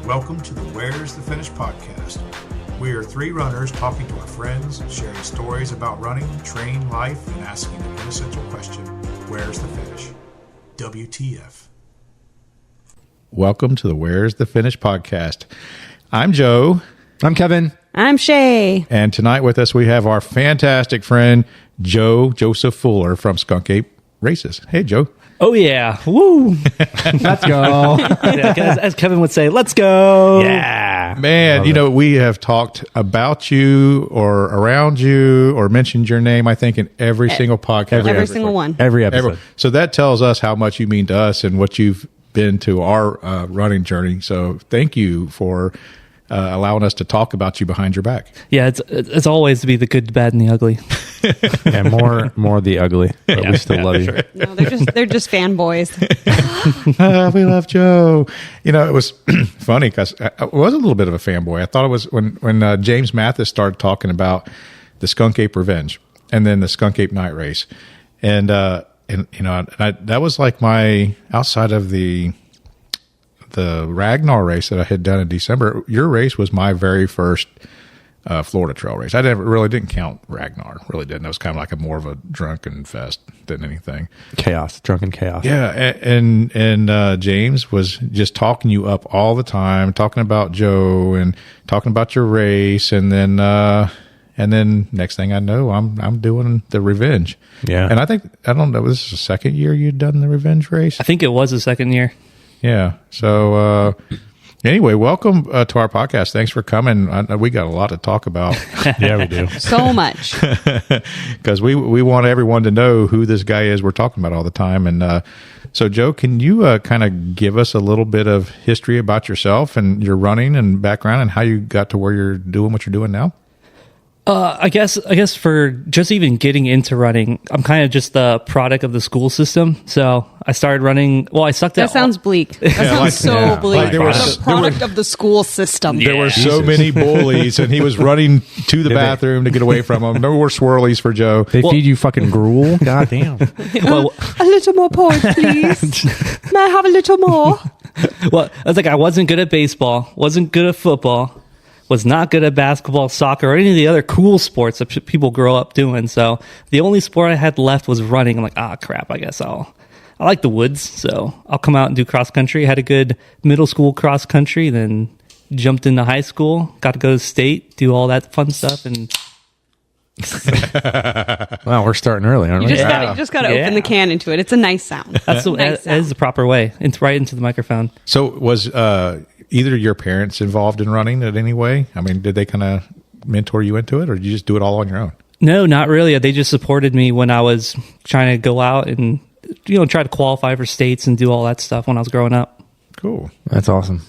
Welcome to the Where's the Finish podcast. We are three runners talking to our friends, sharing stories about running, training, life, and asking the essential question, where's the finish? WTF. Welcome to the Where's the Finish podcast. I'm Joe. I'm Kevin. I'm Shae. And tonight with us, we have our fantastic friend, Joseph Fuller from Skunk Ape Races. Hey, Joe. Oh, yeah. Woo. Let's go. Yeah, as Kevin would say, let's go. Yeah. Man, you know, we have talked about you or around you or mentioned your name, I think, in every single podcast. Every single one. Every episode. So that tells us how much you mean to us and what you've been to our running journey. So thank you for allowing us to talk about you behind your back. Yeah, it's always to be the good, the bad, and the ugly. And more the ugly, but we still love you. Right. No, they're just fanboys. We love Joe. You know, it was funny because I was a little bit of a fanboy. I thought it was when James Mathis started talking about the Skunk Ape Revenge and then the Skunk Ape Night Race. And you know, that was like my, outside of the Ragnar race that I had done in December, your race was my very first Florida trail race. I really didn't count Ragnar. Really didn't. It was kind of like more of a drunken fest than anything. Drunken chaos. Yeah, and James was just talking you up all the time, talking about Joe and talking about your race, and then next thing I know, I'm doing the Revenge. Yeah, and I don't know, this is the second year you'd done the Revenge race. I think it was the second year. Yeah. So anyway, welcome to our podcast. Thanks for coming. We got a lot to talk about. Yeah, we do. So much. Because we want everyone to know who this guy is we're talking about all the time. And so, Joe, can you kind of give us a little bit of history about yourself and your running and background and how you got to where you're doing what you're doing now? I guess for just even getting into running, I'm kind of just the product of the school system. So I started running. Well, I sucked at. That sounds bleak. That sounds bleak. Like there was the product of the school system. There were so many bullies, and he was running to the bathroom to get away from them. No more swirlies for Joe. They feed you fucking gruel. God damn. Well, A little more pork, please. May I have a little more? well, I was like, I wasn't good at baseball, wasn't good at football, was not good at basketball, soccer, or any of the other cool sports that people grow up doing. So the only sport I had left was running. I'm like, crap, I guess I like the woods, so I'll come out and do cross country. Had a good middle school cross country, then jumped into high school, got to go to state, do all that fun stuff. And wow, we're starting early, aren't we? You just got to open the can into it. It's a nice sound. That is the proper way. It's right into the microphone. So was either your parents involved in running in any way? I mean, did they kind of mentor you into it, or did you just do it all on your own? No, not really. They just supported me when I was trying to go out and, try to qualify for states and do all that stuff when I was growing up. Cool. That's awesome.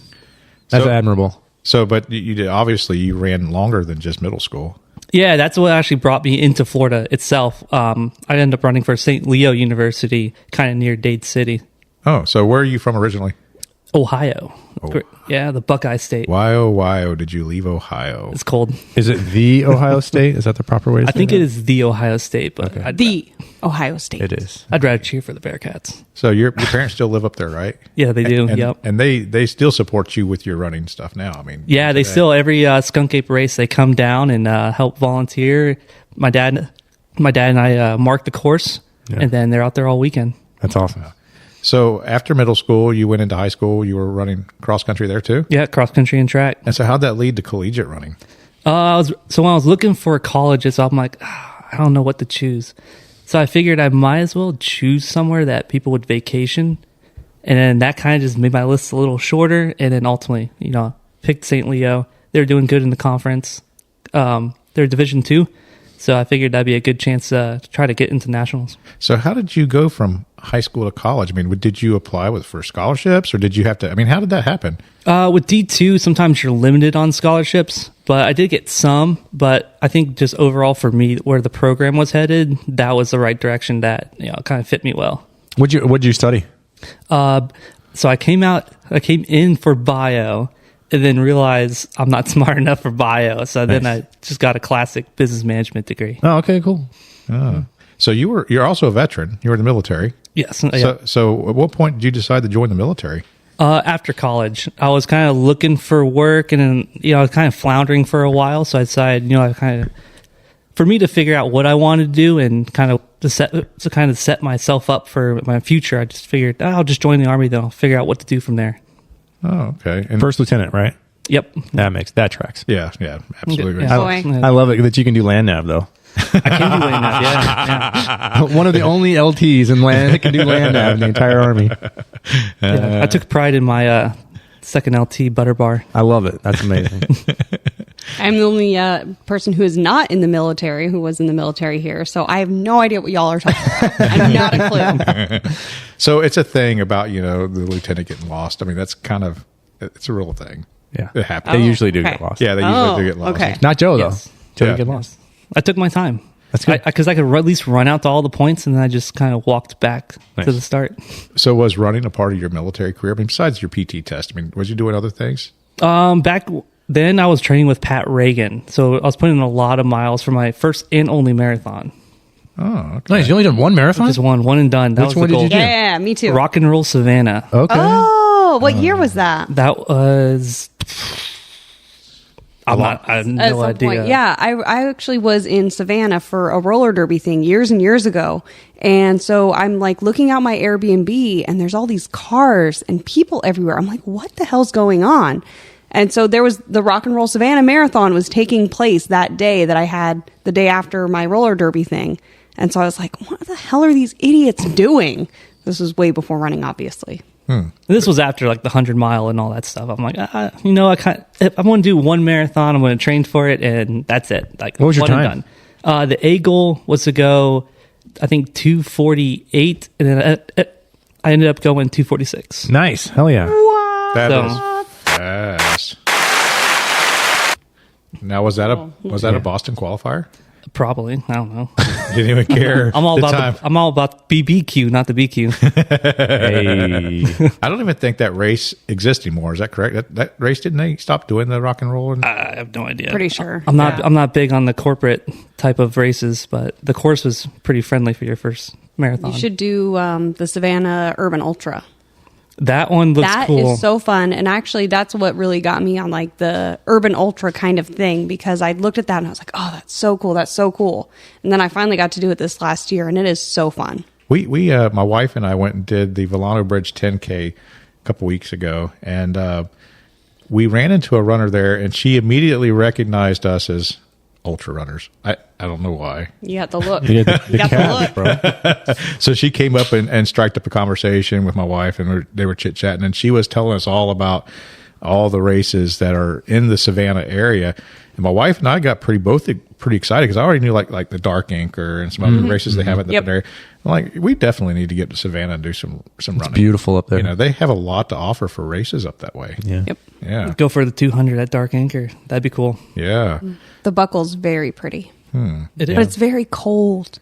That's admirable. So, but you did, obviously you ran longer than just middle school. Yeah, that's what actually brought me into Florida itself. I ended up running for St. Leo University, kind of near Dade City. Oh, so where are you from originally? Ohio. Oh. Yeah, the Buckeye State. Why did you leave Ohio? It's cold. Is it the Ohio State? Is that the proper way to say I think that? it is the Ohio State, but Okay. The Ohio State. It is. I'd rather cheer for the Bearcats. So your parents still live up there, right? Yeah, they do. And, Yep. And they still support you with your running stuff now. I mean, Yeah, they still, every Skunk Ape race, they come down and help volunteer. My dad and I mark the course, and then they're out there all weekend. That's awesome. So after middle school, you went into high school. You were running cross country there too. Yeah, cross country and track. And so how'd that lead to collegiate running? When I was looking for colleges, I'm like, I don't know what to choose. So I figured I might as well choose somewhere that people would vacation. And then that kind of just made my list a little shorter. And then ultimately, picked St. Leo. They were doing good in the conference. They're Division II. So I figured that'd be a good chance to try to get into nationals. So how did you go from high school to college? I mean, did you apply for scholarships, or did you have to? I mean, how did that happen? With D2, sometimes you're limited on scholarships, but I did get some. But I think just overall for me, where the program was headed, that was the right direction that kind of fit me well. What'd you study? So I came in for bio, and then realized I'm not smart enough for bio. So then I just got a classic business management degree. Oh, okay, cool. Oh. So you're also a veteran. You were in the military. Yes. So at what point did you decide to join the military? After college, I was kind of looking for work, and then I was kind of floundering for a while. So I decided, for me to figure out what I wanted to do and kind of set myself up for my future, I just figured I'll just join the Army, then I'll figure out what to do from there. Oh, okay. And First lieutenant, right? Yep. That tracks. yeah, absolutely. Yeah. I love it that you can do land nav though. I can do land nav, yeah. One of the only LTs in land that can do land nav in the entire Army. I took pride in my second LT butter bar. I love it. That's amazing. I'm the only person who is not in the military, who was in the military here. So I have no idea what y'all are talking about. I have not a clue. So it's a thing about, the lieutenant getting lost. I mean, that's it's a real thing. Yeah. It happens. They usually do okay. get lost. Yeah, they usually do get lost. Okay. Not Joe, Yes. though. Joe Yeah. didn't get lost. I took my time. That's good. Because I could at least run out to all the points, and then I just kind of walked back Nice. to the start. So was running a part of your military career? I mean, besides your PT test, I mean, was you doing other things? Back then, I was training with Pat Reagan, so I was putting in a lot of miles for my first and only marathon. Oh, okay. Nice. You only done one marathon? Just one and done. That Which was the one did goal. you do? Yeah, me too. Rock and Roll Savannah. Okay. Oh, what year was that? That was. I have At no some idea. point. Yeah, I actually was in Savannah for a roller derby thing years and years ago. And so I'm like looking out my Airbnb and there's all these cars and people everywhere. I'm like, what the hell's going on? And so there was the Rock and Roll Savannah Marathon was taking place that day that I had the day after my roller derby thing. And so I was like, what the hell are these idiots doing? This was way before running, obviously. This was after like the 100-mile and all that stuff. I'm like, if I'm going to do one marathon, I'm going to train for it, and that's it. Like, What was your one and done. The A goal was to go, I think 2:48, and then I ended up going 2:46. Nice. Hell yeah. That So- is fast. Now, was that a Boston qualifier? Probably, I don't know. Didn't even care. I'm all the about time. I'm all about BBQ, not the BQ. Hey. I don't even think that race exists anymore. Is that correct? That race, didn't they stop doing the rock and roll? I have no idea. Pretty sure. I'm not. Yeah. I'm not big on the corporate type of races, but the course was pretty friendly for your first marathon. You should do the Savannah Urban Ultra. That one looks That cool. is so fun. And actually, that's what really got me on like the urban ultra kind of thing, because I looked at that and I was like, oh, that's so cool. That's so cool. And then I finally got to do it this last year, and it is so fun. We my wife and I went and did the Volano Bridge 10K a couple weeks ago, and we ran into a runner there, and she immediately recognized us as ultra runners. I don't know why. You got the look. You got the got the calves, bro. So she came up and striked up a conversation with my wife, and they were chit chatting, and she was telling us all about all the races that are in the Savannah area. And my wife and I got pretty excited because I already knew like the Dark Anchor and some other races they have in the Yep. area. I'm like, we definitely need to get to Savannah and do some running. Beautiful up there. They have a lot to offer for races up that way. Yeah. Yep. Yeah. Go for the 200 at Dark Anchor. That'd be cool. Yeah. The buckle's very pretty, It is. but it's very cold.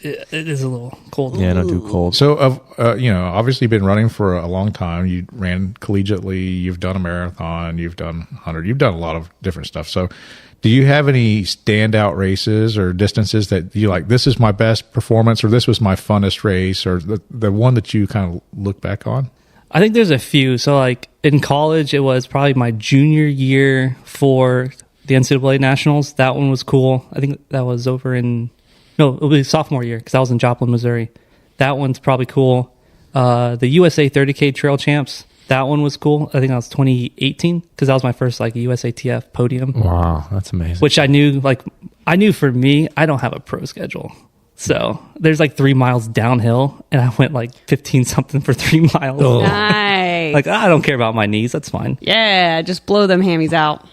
It is a little cold. Yeah, don't do cold. So, obviously you've been running for a long time. You ran collegiately. You've done a marathon. You've done 100. You've done a lot of different stuff. So, do you have any standout races or distances that you like? This is my best performance, or this was my funnest race, or the one that you kind of look back on? I think there's a few. So, like in college, it was probably my junior year for the NCAA Nationals. That one was cool. I think that was it was sophomore year because I was in Joplin, Missouri. That one's probably cool. The USA 30K Trail Champs, that one was cool. I think that was 2018 because that was my first like USATF podium, Wow, that's amazing. which I knew for me, I don't have a pro schedule. So there's like 3 miles downhill and I went like 15 something for 3 miles. Nice. Like, I don't care about my knees. That's fine. Yeah, just blow them hammies out.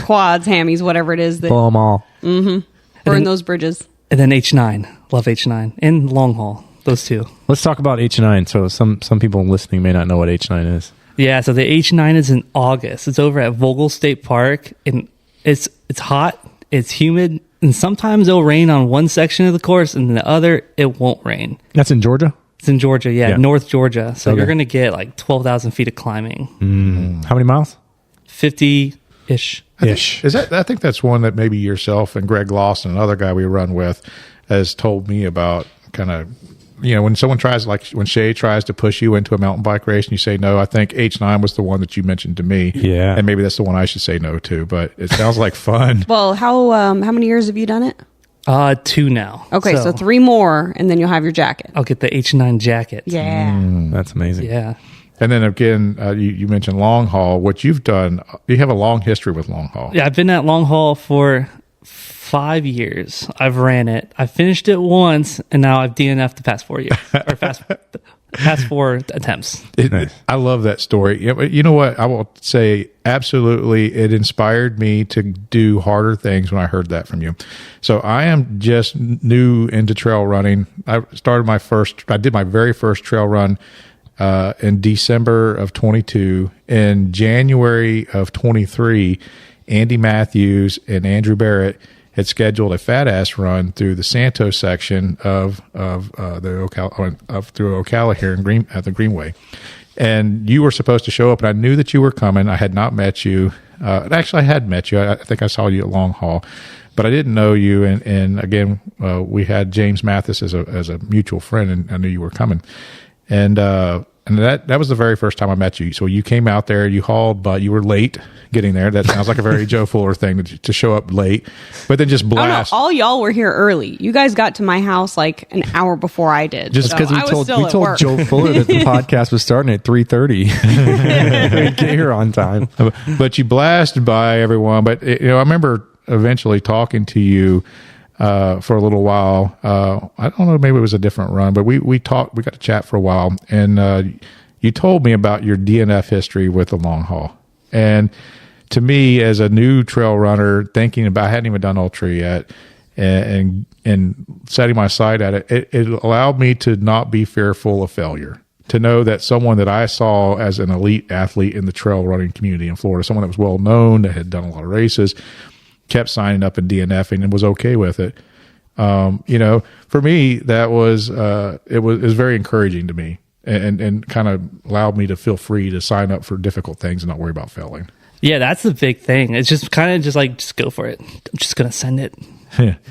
Quads, hammies, whatever it is that Blow them all. burn those bridges. And then H9. Love H9. And long haul. Those two. Let's talk about H9. So some people listening may not know what H9 is. Yeah, so the H9 is in August. It's over at Vogel State Park, and it's hot, it's humid, and sometimes it'll rain on one section of the course, and the other it won't rain. That's in Georgia? It's in Georgia, Yeah. North Georgia. So Okay. you're going to get like 12,000 feet of climbing, How many miles? 50-ish. Ish. Is that? I think that's one that maybe yourself and Greg Lawson, another guy we run with, has told me about. Kind of when someone tries, like when Shae tries to push you into a mountain bike race and you say no, I think H9 was the one that you mentioned to me. Yeah. And maybe that's the one I should say no to, but it sounds like fun. Well, how many years have you done it? 2 now. Okay, so 3 more, and then you'll have your jacket. I'll get the H9 jacket. Yeah. That's amazing. Yeah. And then again, you mentioned long haul. What you've done, you have a long history with long haul. Yeah, I've been at long haul for 5 years. I've ran it. I finished it once, and now I've DNF'd the past 4 years, or past 4 attempts. I love that story. You know what? I will say absolutely. It inspired me to do harder things when I heard that from you. So I am just new into trail running. I did my very first trail run in December of 22. In January of 23, Andy Matthews and Andrew Barrett had scheduled a fat ass run through the Santos section of through Ocala here at the Greenway, and you were supposed to show up. And I knew that you were coming. I had not met you. Actually, I had met you. I think I saw you at Long Haul, but I didn't know you. And again, we had James Mathis as a mutual friend, and I knew you were coming. And that was the very first time I met you. So you came out there, you hauled, but you were late getting there. That sounds like a very Joe Fuller thing to show up late, but then just blast. All y'all were here early. You guys got to my house like an hour before I did. Just because we told Joe Fuller that the podcast was starting at 3:30. We get here on time. But you blasted by everyone. But I remember eventually talking to you for a little while. I don't know, maybe it was a different run, but we talked. We got to chat for a while, and you told me about your DNF history with the long haul. And to me, as a new trail runner, thinking about, I hadn't even done ultra yet, and setting my sight at it, it allowed me to not be fearful of failure. To know that someone that I saw as an elite athlete in the trail running community in Florida, someone that was well known, that had done a lot of races, kept signing up and DNFing and was okay with it. For me, that was it was very encouraging to me, and kind of allowed me to feel free to sign up for difficult things and not worry about failing. Yeah, that's the big thing. It's just kind of just go for it. I'm just going to send it.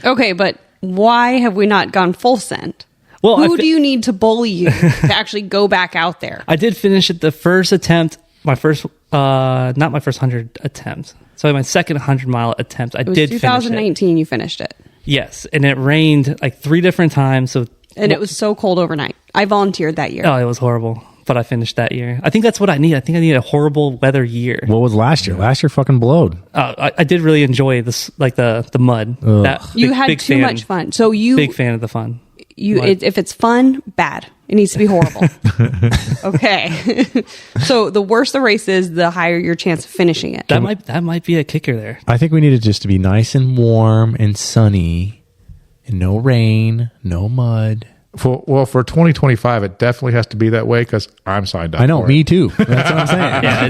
Okay, but why have we not gone full send? Well, who do you need to bully you to actually go back out there? I did finish it the first attempt, not my first 100 attempt. So my second 100-mile attempt, I did finish it. 2019 you finished it. Yes, and it rained like 3 different times. And it was so cold overnight. I volunteered that year. Oh, it was horrible. But I finished that year. I think that's what I need. I think I need a horrible weather year. What was last year? Last year fucking blowed. I did really enjoy this, like the mud. You had too much fun. So big fan of the fun. If it's fun, bad. It needs to be horrible. Okay. So the worse the race is, the higher your chance of finishing it. That might be a kicker there. I think we need it just to be nice and warm and sunny, and no rain, no mud. For 2025, it definitely has to be that way because I'm signed up. I know, for me it. too. That's what I'm saying. Yeah,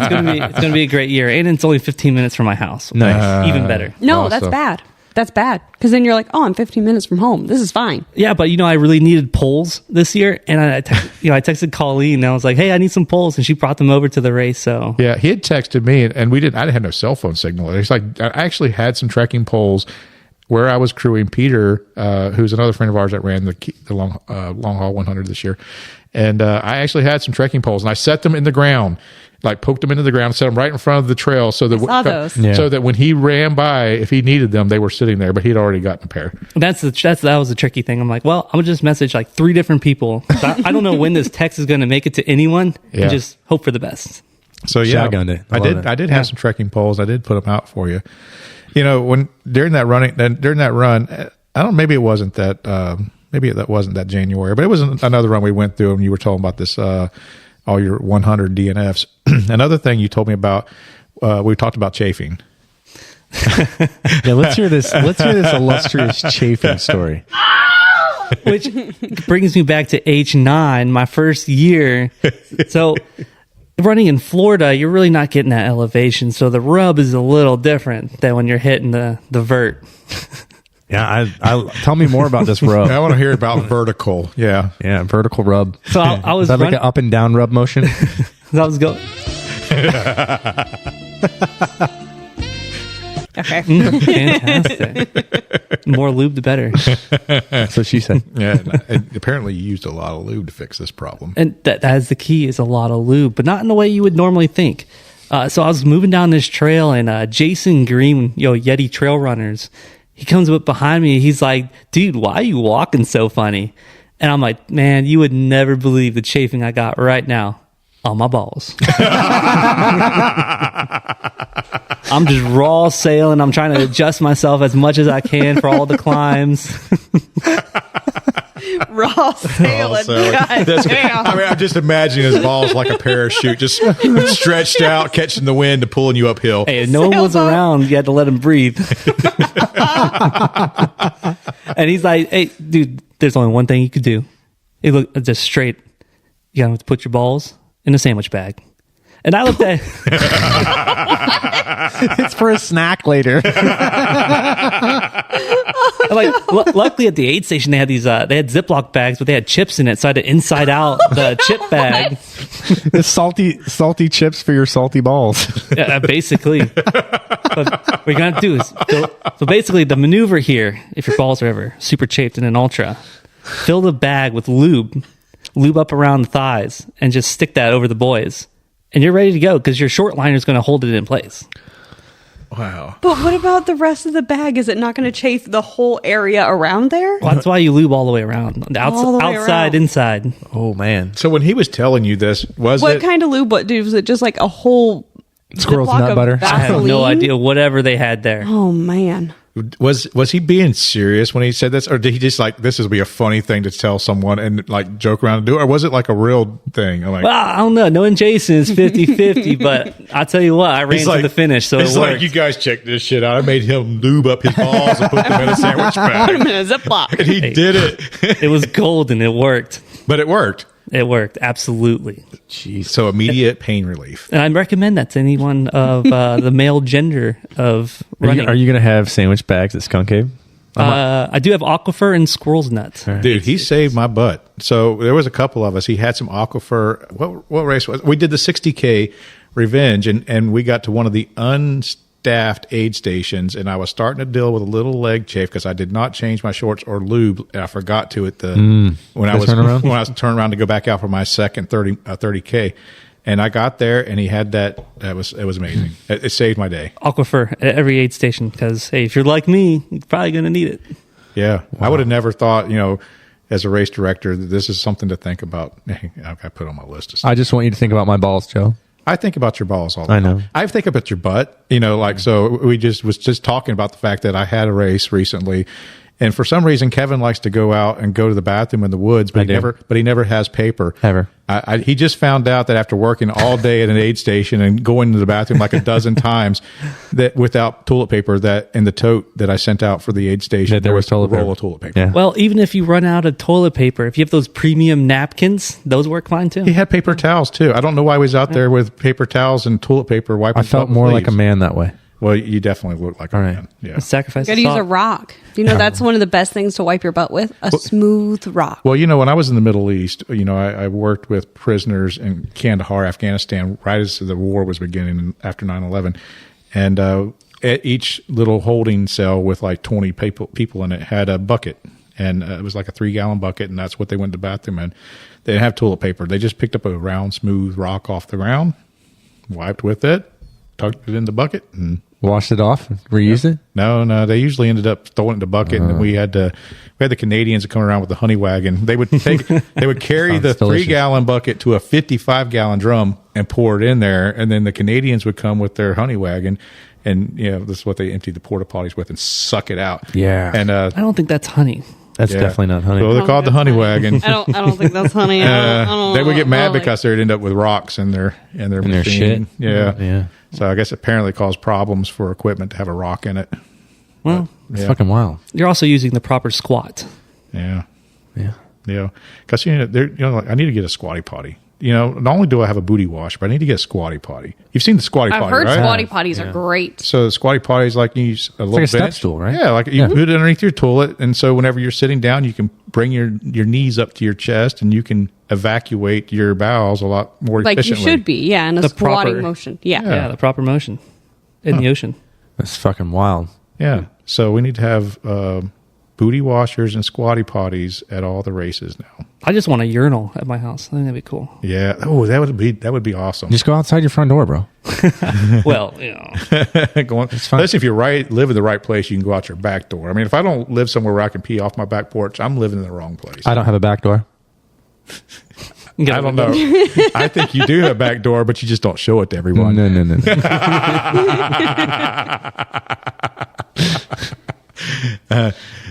it's gonna be a great year, and it's only 15 minutes from my house. Nice. Even better. No, Awesome. that's bad. That's bad. Because then you're like, oh, I'm 15 minutes from home. This is fine. Yeah, but I really needed poles this year, and I texted Colleen, and I was like, hey, I need some poles, and she brought them over to the race. So Yeah, he had texted me, and I didn't have no cell phone signal. It's like I actually had some trekking poles where I was crewing. Peter, who's another friend of ours that ran the long haul 100 this year, and I actually had some trekking poles, and I set them in the ground, like poked them into the ground, set them right in front of the trail, so that saw those. so that when he ran by, if he needed them, they were sitting there. But he'd already gotten a pair. that was the tricky thing. I'm like, well, I'm gonna just message like 3 different people. I don't know when this text is gonna make it to anyone, Yeah. and just hope for the best. So yeah, Shotgunned it. I did have some trekking poles. I did put them out for you. When during that run, I don't. Maybe it wasn't that. Maybe that wasn't that January, but it was another run we went through, and you were talking about this. All your 100 DNFs. Another thing you told me about. We talked about chafing. Yeah, let's hear this. Let's hear this illustrious chafing story. Which brings me back to H9, my first year. So running in Florida, you're really not getting that elevation. So the rub is a little different than when you're hitting the vert. Yeah, I tell me more about this rub. I want to hear about vertical. Yeah. Yeah, vertical rub. So I was Is that like an up and down rub motion? I was going. Okay. Fantastic. More lube, the better. That's what she said. Yeah, and apparently you used a lot of lube to fix this problem. And that is the key, is a lot of lube, but not in the way you would normally think. So I was moving down this trail, and Jason Green, Yeti Trail Runners, he comes up behind me. He's like, dude, why are you walking so funny? And I'm like, man, you would never believe the chafing I got right now on my balls. I'm just raw sailing. I'm trying to adjust myself as much as I can for all the climbs. Raw sailing. God damn. I mean, I'm just imagining his balls like a parachute, just stretched out, catching the wind and pulling you uphill. Hey, if no one was around, you had to let him breathe. And he's like, hey, dude, there's only one thing you could do. He looked just straight. You gotta put your balls in a sandwich bag. And I looked at It's for a snack later. luckily at the aid station they had these they had Ziploc bags, but they had chips in it, so I had to inside out the chip bag. It's salty chips for your salty balls. Yeah, basically. But what you're gonna do is so basically the maneuver here, if your balls are ever super chafed in an ultra, fill the bag with lube up around the thighs, and just stick that over the boys. And you're ready to go because your short liner is going to hold it in place. Wow. But what about the rest of the bag? Is it not going to chafe the whole area around there? Well, that's why you lube all the way around. All the way Outside, around. inside. Oh, man. So when he was telling you this, What kind of lube? Was it just like a whole Squirrel's Ziploc nut of butter. I have no Vaseline? idea. Whatever they had there. Oh man. Was he being serious when he said this, or did he just like this would be a funny thing to tell someone and like joke around and do, or was it like a real thing? I'm like, Well, I don't know. Knowing Jason is 50-50, but I'll tell you what, I ran to the finish, so it it's worked. like, you guys check this shit out. I made him lube up his balls and put them in a sandwich Put bag, them in a Ziploc. and he did it. It was golden. It worked. But it worked. It worked. Absolutely. Jeez. So immediate pain relief. And I recommend that to anyone of the male gender of running. Are you going to have sandwich bags at Skunk Ape? I do have Aquifer and Squirrel's Nuts. Dude, he saved my butt. So there was a couple of us. He had some Aquifer. What race was it? We did the 60K Revenge, and we got to one of the unstaffed aid stations, and I was starting to deal with a little leg chafe because I did not change my shorts or lube, and I forgot to at the when I was turning around to go back out for my second 30K. And I got there, and he had that. It was amazing. It saved my day. Aquifer at every aid station because, hey, if you're like me, you're probably going to need it. Yeah. Wow. I would have never thought, as a race director, that this is something to think about. I put on my list of stuff. I just want you to think about my balls, Joe. I think about your balls all the time. I know. I think about your butt, so we was talking about the fact that I had a race recently, and for some reason Kevin likes to go out and go to the bathroom in the woods, but he never has paper. Ever. He just found out that after working all day at an aid station and going to the bathroom like a dozen times, that without toilet paper, that in the tote that I sent out for the aid station, there was a roll toilet of toilet paper. Yeah. Well, even if you run out of toilet paper, if you have those premium napkins, those work fine too. He had paper towels too. I don't know why he was out there with paper towels and toilet paper wiping. I felt more like a man that way. Well, you definitely look like a man. Yeah. Sacrifice. You got to use a rock. That's one of the best things to wipe your butt with? A smooth rock. Well, when I was in the Middle East, I worked with prisoners in Kandahar, Afghanistan, right as the war was beginning after 9/11. And at each little holding cell with like 20 people in it had a bucket. And it was like a 3-gallon bucket, and that's what they went to the bathroom in. They didn't have toilet paper. They just picked up a round, smooth rock off the ground, wiped with it, tucked it in the bucket, and washed it off, reused it. No, they usually ended up throwing it in the bucket, and then we had the Canadians that come around with the honey wagon. They would carry the 3-gallon bucket to a 55-gallon drum and pour it in there, and then the Canadians would come with their honey wagon, and this is what they emptied the porta potties with and suck it out. Yeah, and I don't think that's honey. That's definitely not honey. So they're called the honey wagon. I don't think that's honey. I don't they would get mad really. because they'd end up with rocks in their machine. Shit. Yeah. So I guess it apparently caused problems for equipment to have a rock in it. Well, it's fucking wild. You're also using the proper squat. Yeah. Yeah. Because I need to get a squatty potty. Not only do I have a booty wash, but I need to get a squatty potty. You've seen the squatty potty, I've heard right? squatty potties are great. So the squatty potty is like you use a little like a step bench. stool, right? Yeah, like you put it underneath your toilet, and so whenever you're sitting down, you can bring your knees up to your chest, and you can evacuate your bowels a lot more Like efficiently. you should be, in a The squatting proper- motion. Yeah, the proper motion in the ocean. That's fucking wild. Yeah. So we need to have booty washers and squatty potties at all the races now. I just want a urinal at my house. I think that'd be cool. Yeah. Oh, that would be awesome. Just go outside your front door, bro. Well, Unless if you live in the right place, you can go out your back door. I mean, if I don't live somewhere where I can pee off my back porch, I'm living in the wrong place. I don't have a back door. I don't know. I think you do have a back door, but you just don't show it to everyone. No.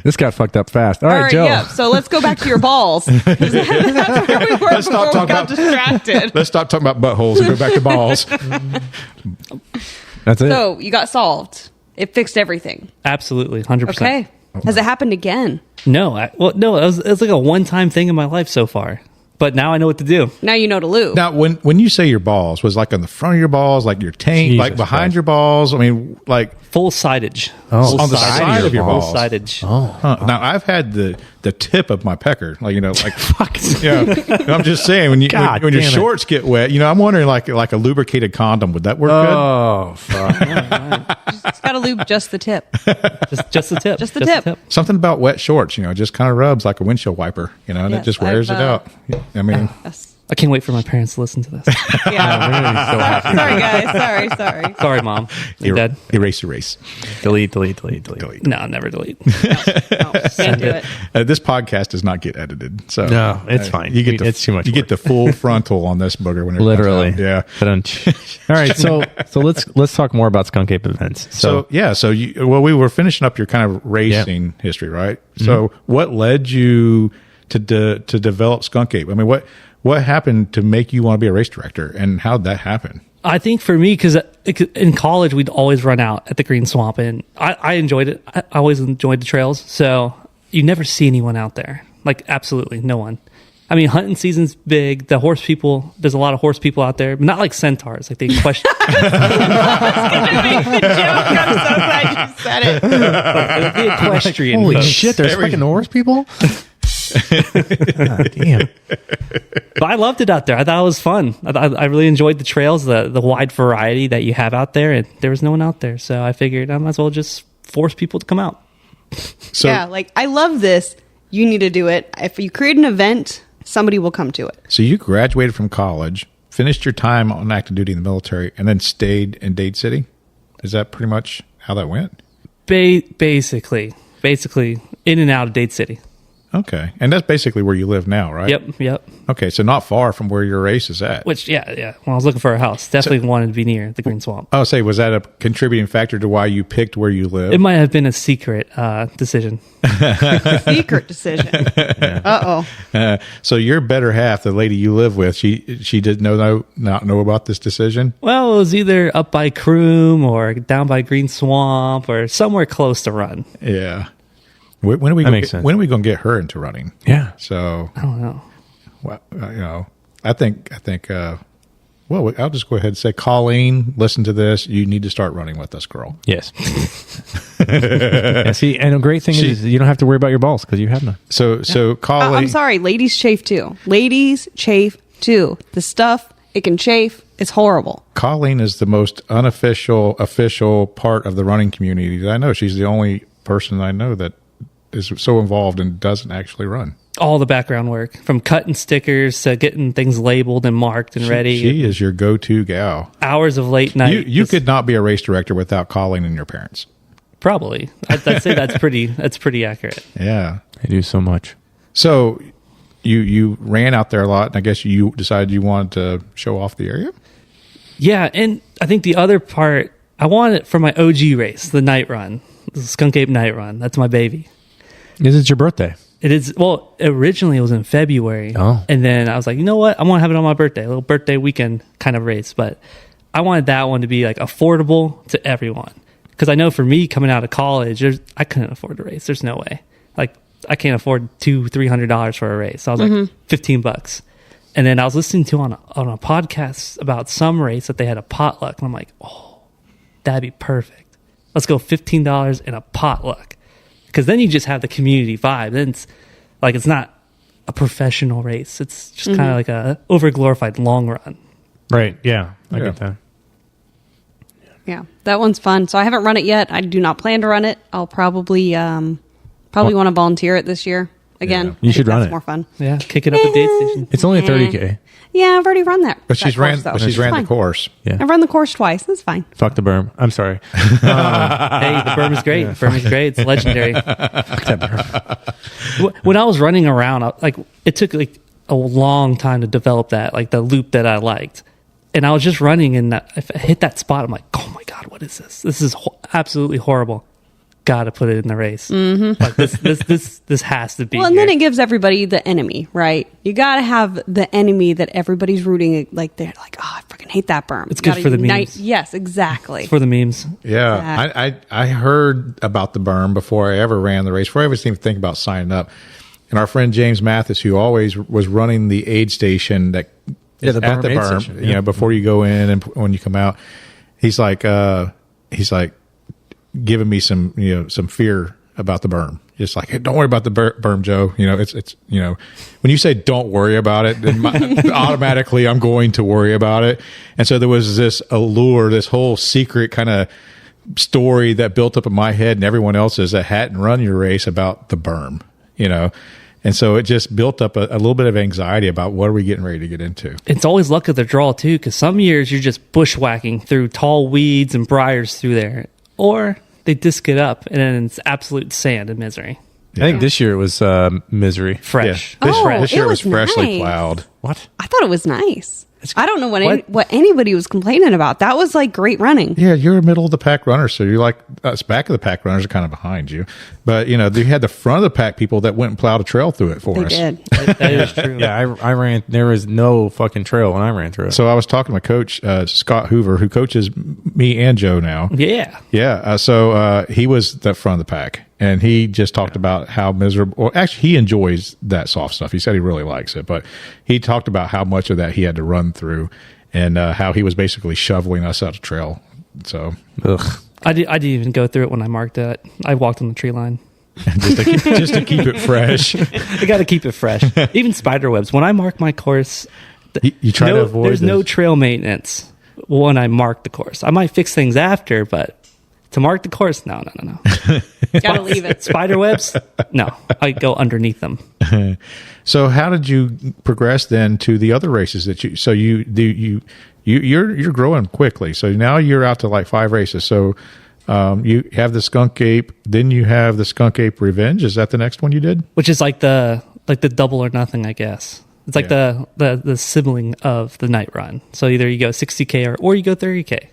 This got fucked up fast. All right, Joe. Yeah. So let's go back to your balls. That's where we were before we got distracted. Let's stop talking about buttholes and go back to balls. That's it. So you got solved. It fixed everything. absolutely, 100%. Okay. Has it happened again? No, it was like a one-time thing in my life so far. But now I know what to do. Now you know to lube. Now, when you say your balls, was like on the front of your balls, like your tank, Jesus like behind Christ. your balls? I mean, like Full sidage. Oh, on the side of your Full balls. sidage. Huh. Now, I've had the tip of my pecker, like, like fuck. Yeah, I'm just saying when God when your damn it. shorts get wet, I'm wondering like a lubricated condom, would that work Oh, fuck. It's got to lube just the tip. Just the tip. Just the tip. good? Something about wet shorts, just kind of rubs like a windshield wiper, and it Yes, just wears it out. I mean, Yes. I can't wait for my parents to listen to this. Yeah. Sorry, guys. Sorry. Sorry, Mom. You're dead. erase. delete. No, never delete. No, can't do it. This podcast does not get edited, so No, it's fine. You get It's too much You get the full frontal on this booger whenever it comes Literally. out. Yeah. All right. So let's talk more about Skunk Ape Events. So we were finishing up your kind of racing history, right? So what led you to develop Skunk Ape? I mean, what happened to make you want to be a race director, and how did that happen? I think for me, because in college, we'd always run out at the Green Swamp, and I enjoyed it. I always enjoyed the trails. So you never see anyone out there. Like, absolutely no one. I mean, hunting season's big. The horse people, there's a lot of horse people out there, but not like centaurs. Like, they question. I'm so glad you said it. The equestrian. holy folks. shit, there's fucking horse people. God damn. But I loved it out there. I thought it was fun. I really enjoyed the trails, the wide variety that you have out there, and there was no one out there. So I figured I might as well just force people to come out. So Yeah, like, I love this. You need to do it. If you create an event, somebody will come to it. So you graduated from college, finished your time on active duty in the military, and then stayed in Dade City? Is that pretty much how that went? Basically, in and out of Dade City. Okay. And that's basically where you live now, right? Yep. Okay, so not far from where your race is at. Which, yeah. When I was looking for a house, definitely wanted to be near the Green Swamp. Oh, say, was that a contributing factor to why you picked where you live? It might have been a secret decision. Secret decision. Uh-oh. So your better half, the lady you live with, she did not know about this decision? Well, it was either up by Croom or down by Green Swamp or somewhere close to run. Yeah. When are we That gonna makes sense. when are we going to get her into running? Yeah. So, I don't know. well, I think well, I'll just go ahead and say, Colleen, listen to this. You need to start running with us, girl. Yes. Yeah, see, and a great thing is you don't have to worry about your balls because you have none. So Colleen, I'm sorry. Ladies chafe too. Ladies chafe too. The stuff, it can chafe. It's horrible. Colleen is the most official part of the running community that I know. She's the only person I know that is so involved and doesn't actually run. All the background work, from cutting stickers to getting things labeled and marked and ready. She is your go-to gal. Hours of late night. You could not be a race director without Colleen and your parents. Probably. I'd say that's pretty accurate. Yeah. They do so much. So you ran out there a lot, and I guess you decided you wanted to show off the area? Yeah, and I think the other part, I want it for my OG race, the night run, the Skunk Ape night run. That's my baby. Is it your birthday? It is. Well, originally it was in February. Oh. And then I was like, you know what? I want to have it on my birthday, a little birthday weekend kind of race. But I wanted that one to be like affordable to everyone. Because I know for me coming out of college, I couldn't afford to race. There's no way. Like, I can't afford $200-$300 for a race. So I was like, $15. And then I was listening to on a podcast about some race that they had a potluck. And I'm like, oh, that'd be perfect. Let's go $15 and a potluck. Because then you just have the community vibe. Then it's not a professional race. It's just kind of like a over-glorified long run. Right. Yeah. I Yeah. get that. Yeah, that one's fun. So I haven't run it yet. I do not plan to run it. I'll probably want to volunteer it this year. Again, You should run that's it. more fun. Yeah, kick it up at the aid station. It's only a 30K. Yeah, I've already run that. But she's ran the the course. Yeah. I've run the course twice. That's fine. Fuck the berm. I'm sorry. Hey, the Berm is great. Berm is great. It's legendary. When I was running around, it took like a long time to develop that, like the loop that I liked. And I was just running, and if I hit that spot, I'm like, oh my God, what is this? This is absolutely horrible. Got to put it in the race. Mm-hmm. Like this has to be. Well, and then it gives everybody the enemy, right? You got to have the enemy that everybody's rooting. Like they're like, oh, I freaking hate that berm. It's good for the memes. Yes, exactly. It's for the memes. Yeah, I heard about the berm before I ever ran the race, before I ever seemed to think about signing up. And our friend James Mathis, who always was running the aid station that is the at the berm aid berm, station, you know, before you go in and when you come out, he's like giving me some fear about the berm. Just like, hey, don't worry about the berm, Joe. You know, it's when you say don't worry about it, then automatically I'm going to worry about it. And so there was this allure, this whole secret kind of story that built up in my head and everyone else's that hadn't run your race about the berm, you know. And so it just built up a little bit of anxiety about what are we getting ready to get into. It's always luck of the draw too, because some years you're just bushwhacking through tall weeds and briars through there, or they disc it up and then it's absolute sand and misery. I think this year it was misery. Fresh. Yeah. This year it was freshly nice. plowed. What? I thought it was nice. I don't know what anybody was complaining about. That was like great running. Yeah, you're a middle of the pack runner, so you're like us. Back of the pack runners are kind of behind you, but you know you had the front of the pack people that went and plowed a trail through it for They us. did. That is true. Yeah, I ran. There was no fucking trail when I ran through it. So I was talking to my coach, Scott Hoover, who coaches me and Joe now. Yeah. Yeah. So he was the front of the pack, and he just talked about how miserable. Well, actually, he enjoys that soft stuff. He said he really likes it, but he talked about how much of that he had to run through, and how he was basically shoveling us out of trail. So, Ugh. I didn't even go through it when I marked it. I walked on the tree line. just to keep it fresh. I got to keep it fresh. Even spider webs. When I mark my course, You try to avoid. There's no trail maintenance when I mark the course. I might fix things after, but to mark the course, no. Gotta leave it. Spider webs, no. I go underneath them. So how did you progress then to the other races that you? So you're growing quickly. So now you're out to like 5 races. So you have the Skunk Ape, then you have the Skunk Ape Revenge. Is that the next one you did? Which is like the double or nothing, I guess. It's like the sibling of the night run. So either you go 60K or you go 30K.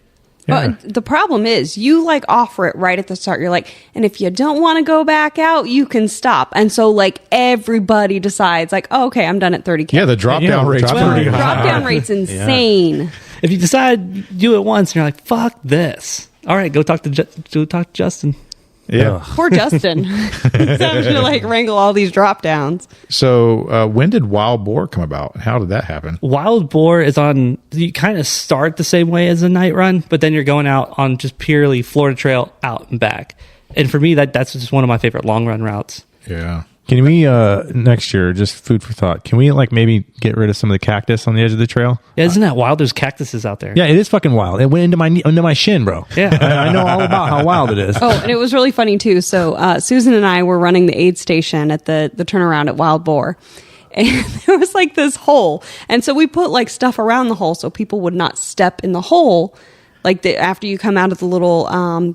Yeah. The problem is you like offer it right at the start. You're like, and if you don't want to go back out, you can stop. And so like everybody decides like, oh, okay, I'm done at 30K. Yeah, the drop down rate's pretty high. Drop down rate's insane. If you decide do it once and you're like, fuck this. All right, go talk to Justin. Yeah. Poor Justin. He's having to like wrangle all these drop downs. So when did Wild Boar come about? How did that happen? Wild Boar is on, you kind of start the same way as a night run, but then you're going out on just purely Florida Trail out and back. And for me, that's just one of my favorite long run routes. Yeah. Can we next year, just food for thought, can we like maybe get rid of some of the cactus on the edge of the trail? Yeah, isn't that wild? There's cactuses out there. Yeah, it is fucking wild. It went into my shin, bro. Yeah. I know all about how wild it is. Oh, and it was really funny too. So Susan and I were running the aid station at the turnaround at Wild Boar. And there was like this hole. And so we put like stuff around the hole so people would not step in the hole. Like after you come out of the little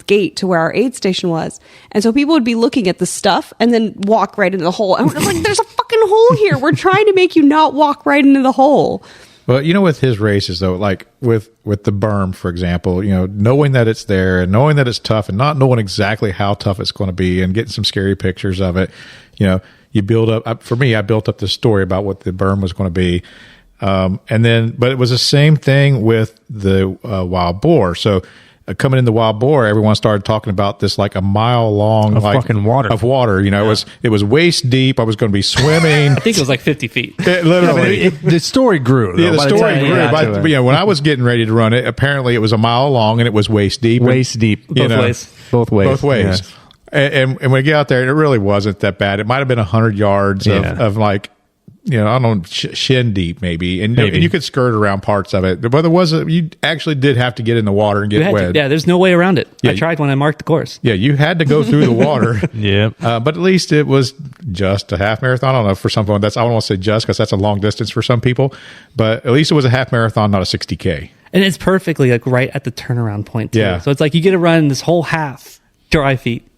gate to where our aid station was. And so people would be looking at the stuff and then walk right into the hole. And we're like, there's a fucking hole here. We're trying to make you not walk right into the hole. Well, you know, with his races though, like with the berm, for example, you know, knowing that it's there and knowing that it's tough and not knowing exactly how tough it's going to be and getting some scary pictures of it, you know, you build up. For me, I built up this story about what the berm was going to be. But it was the same thing with the Wild Boar. So coming in the Wild Boar, everyone started talking about this like a mile long fucking water. of water. You know, it was waist deep. I was going to be swimming. I think it was like 50 feet. Literally. The story grew. Yeah, though, the by story time you grew. got to But, it. you know, when I was getting ready to run it, apparently it was a mile long and it was waist deep. Waist deep. You know, Both ways. Both ways. Yeah. And when we get out there, it really wasn't that bad. It might have been 100 yards of like I don't know, shin deep maybe. And you could skirt around parts of it. But you actually did have to get in the water and get wet. There's no way around it. I tried when I marked the course. Yeah, you had to go through the water. Yeah. But at least it was just a half marathon. I don't know, for some people, I don't want to say just because that's a long distance for some people. But at least it was a half marathon, not a 60K. And it's perfectly like right at the turnaround point too. Yeah. So it's like you get to run this whole half dry feet.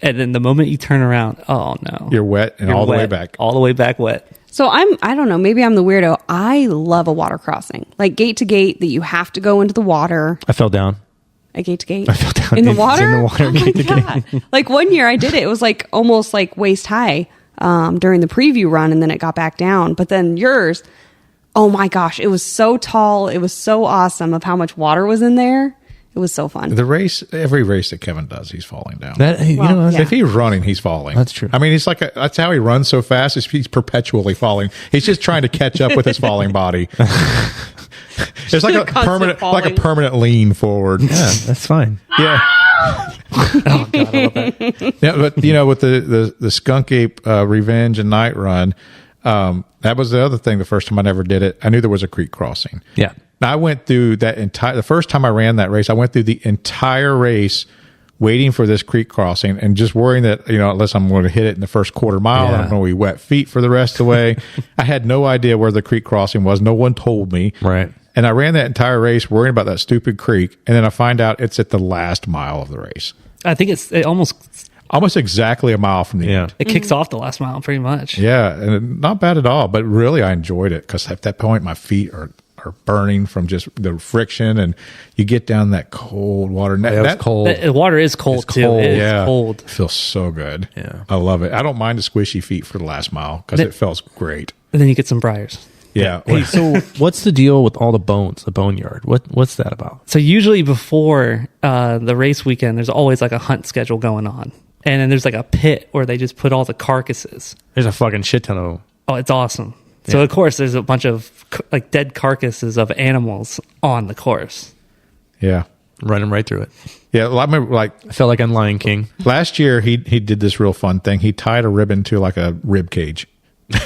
And then the moment you turn around, oh no. You're wet and all the way back. All the way back wet. So I don't know, maybe I'm the weirdo. I love a water crossing. Like gate to gate that you have to go into the water. I fell down. At gate to gate? I fell down. In the water? In the water, oh my God. Like one year I did it. It was like almost like waist high during the preview run, and then it got back down. But then yours, oh my gosh, it was so tall. It was so awesome of how much water was in there. It was so fun. Every race that Kevin does, he's falling down. Yeah. If he's running, he's falling. That's true. I mean, he's that's how he runs so fast. He's perpetually falling. He's just trying to catch up with his falling body. It's like a permanent lean forward. Yeah, that's fine. Yeah. Oh God, I love that. Yeah, but with the Skunk Ape Revenge and Night Run, that was the other thing. The first time I never did it, I knew there was a creek crossing. Yeah. I went through the first time I ran that race, I went through the entire race waiting for this creek crossing and just worrying that, unless I'm going to hit it in the first quarter mile, I'm going to be wet feet for the rest of the way. I had no idea where the creek crossing was. No one told me. Right. And I ran that entire race worrying about that stupid creek. And then I find out it's at the last mile of the race. I think it almost exactly a mile from the end. It kicks off the last mile pretty much. Yeah. And not bad at all. But really, I enjoyed it because at that point, my feet are burning from just the friction, and you get down that cold water. That's cold. The water is cold too. Cold. It is Yeah. cold. It feels so good. Yeah. I love it. I don't mind the squishy feet for the last mile because it feels great. And then you get some briars. Yeah. Hey, so what's the deal with all the bones, the boneyard? What's that about? So usually before the race weekend, there's always like a hunt schedule going on. And then there's like a pit where they just put all the carcasses. There's a fucking shit ton of them. Oh, it's awesome. So of course there's a bunch of like dead carcasses of animals on the course. Yeah. Running right through it. Yeah. I remember I felt like I'm Lion King. last year he did this real fun thing. He tied a ribbon to like a rib cage. Well,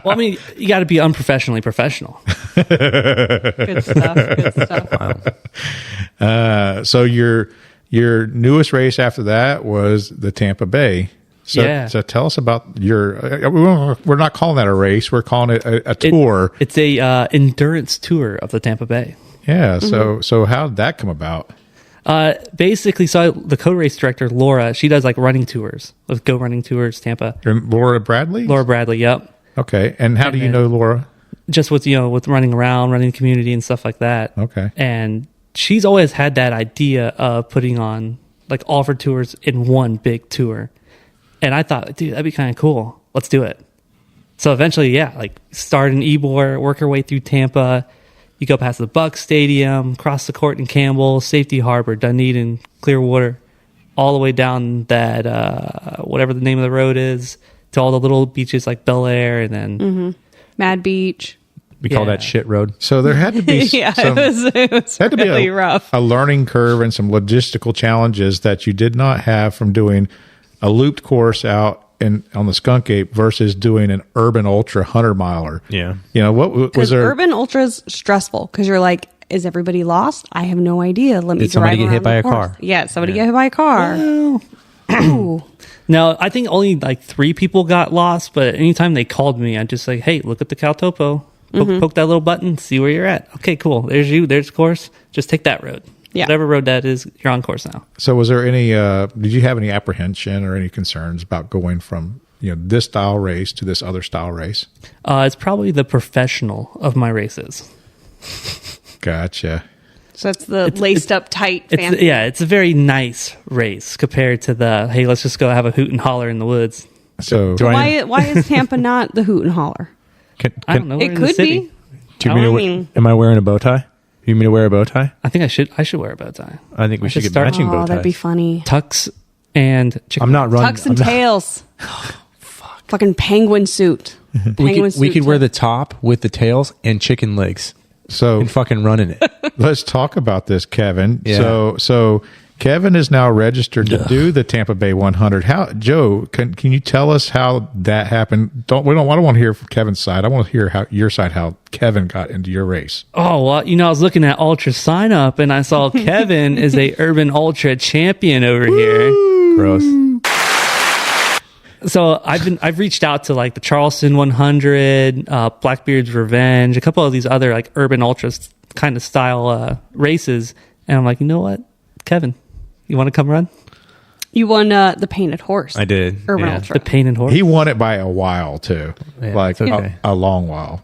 I mean, you got to be unprofessionally professional. Good stuff. Wow. So your newest race after that was the Tampa Bay. So tell us about we're not calling that a race. We're calling it a tour. It's a endurance tour of the Tampa Bay. Yeah. So how did that come about? Basically, the co-race director, Laura, she does like running tours. Let's Go Running Tours, Tampa. Laura Bradley? Laura Bradley, yep. Okay. And how do you know Laura? Just with running around, running the community and stuff like that. Okay. And she's always had that idea of putting on like all of her tours in one big tour. And I thought, dude, that'd be kind of cool. Let's do it. So eventually, like start in Ybor, work our way through Tampa. You go past the Bucks Stadium, cross the court in Campbell, Safety Harbor, Dunedin, Clearwater, all the way down that, whatever the name of the road is, to all the little beaches like Bel Air and then Mad Beach. We call that shit road. So there had to be it was had to really be rough. a learning curve and some logistical challenges that you did not have from doing a looped course out on the Skunk Ape versus doing an urban ultra 100-miler. Yeah. What was there? Urban ultra's stressful because you're like, is everybody lost? I have no idea. Let me Did somebody drive get hit around by the a course. car? Yeah, somebody get hit by a car. Ooh. No, I think only like 3 people got lost, but anytime they called me, I'd just like, hey, look at the Cal Topo. Poke that little button, see where you're at. Okay, cool. There's you. There's the course. Just take that road. Yeah. Whatever road that is, you're on course now. So was there any, did you have any apprehension or any concerns about going from, this style race to this other style race? It's probably the professional of my races. Gotcha. So that's the laced up tight fancy. It's a very nice race compared to the, hey, let's just go have a hoot and holler in the woods. So Why is Tampa not the hoot and holler? I don't know. It could be. Am I wearing a bow tie? You mean to wear a bow tie? I think I should wear a bow tie. I think we should get start- matching bow ties. That'd be funny. Tux and chicken. I'm not running. Tucks and tails. Fucking penguin suit. We could wear the top with the tails and chicken legs So and fucking run in it. let's talk about this, Kevin. Yeah. So Kevin is now registered to do the Tampa Bay 100. How, Joe? Can you tell us how that happened? I don't want to hear from Kevin's side. I want to hear how your side, how Kevin got into your race. Oh, well, I was looking at Ultra Sign Up and I saw Kevin is a Urban Ultra champion over here. Gross. So I've reached out to like the Charleston 100, Blackbeard's Revenge, a couple of these other like Urban Ultra kind of style races, and I'm like, you know what, Kevin, you want to come run? You won the Painted Horse. I did. Urban yeah. Ultra. The Painted Horse. He won it by a while too, Yeah, like it's okay. a long while.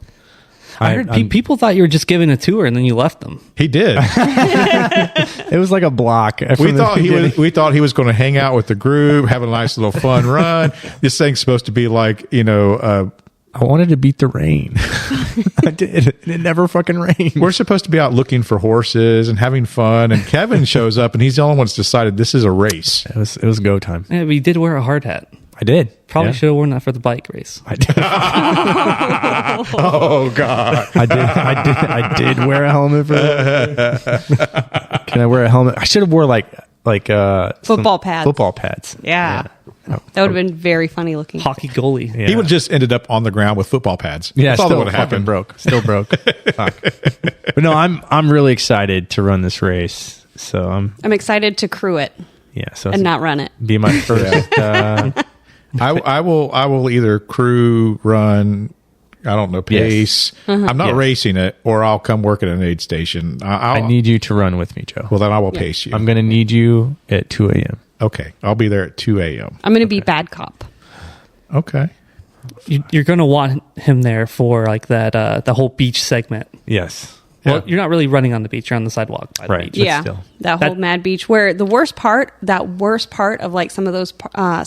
I heard people thought you were just giving a tour and then you left them. He did. It was like a block. We thought he was going to hang out with the group, have a nice little fun run. This thing's supposed to be like, I wanted to beat the rain. I did. It never fucking rained. we're supposed to be out looking for horses and having fun. And Kevin shows up and he's the only one that's decided this is a race. It was go time. Yeah, but you did wear a hard hat. I did. Probably Yeah. should have worn that for the bike race. I did. Oh God. I did wear a helmet for that. Can I wear a helmet? I should have wore like Football pads. Football pads. Yeah. That would have been very funny looking. Hockey goalie. Yeah. He would have just ended up on the ground with football pads. Yeah, That's all that still would have happened. broke. Still broke. Fuck. But no, I'm really excited to run this race. So I'm excited to crew it so and not run it. be my first. I will either crew, run, I don't know, pace. I'm not Yes. racing it, or I'll come work at an aid station. I need you to run with me, Joe. Well, then I will pace you. I'm going to need you at 2 a.m. Okay, I'll be there at 2 a.m. I'm going to be bad cop. Okay. You're going to want him there for like that the whole beach segment. Yes. Well, Yeah. you're not really running on the beach. You're on the sidewalk by the Right. beach. But Yeah, still. that whole That- Mad Beach. Where the worst part of like some of those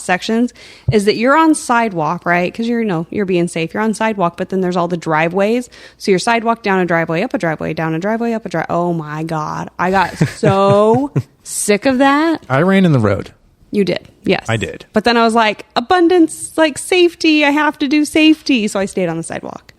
sections is that you're on sidewalk, right? Because you're being safe. You're on sidewalk, but then there's all the driveways. So you're sidewalk down a driveway, up a driveway, down a driveway, up a driveway. Oh my God, I got so sick of that. I ran in the road. You did, yes, I did. But then I was like, abundance, like safety. I have to do safety, so I stayed on the sidewalk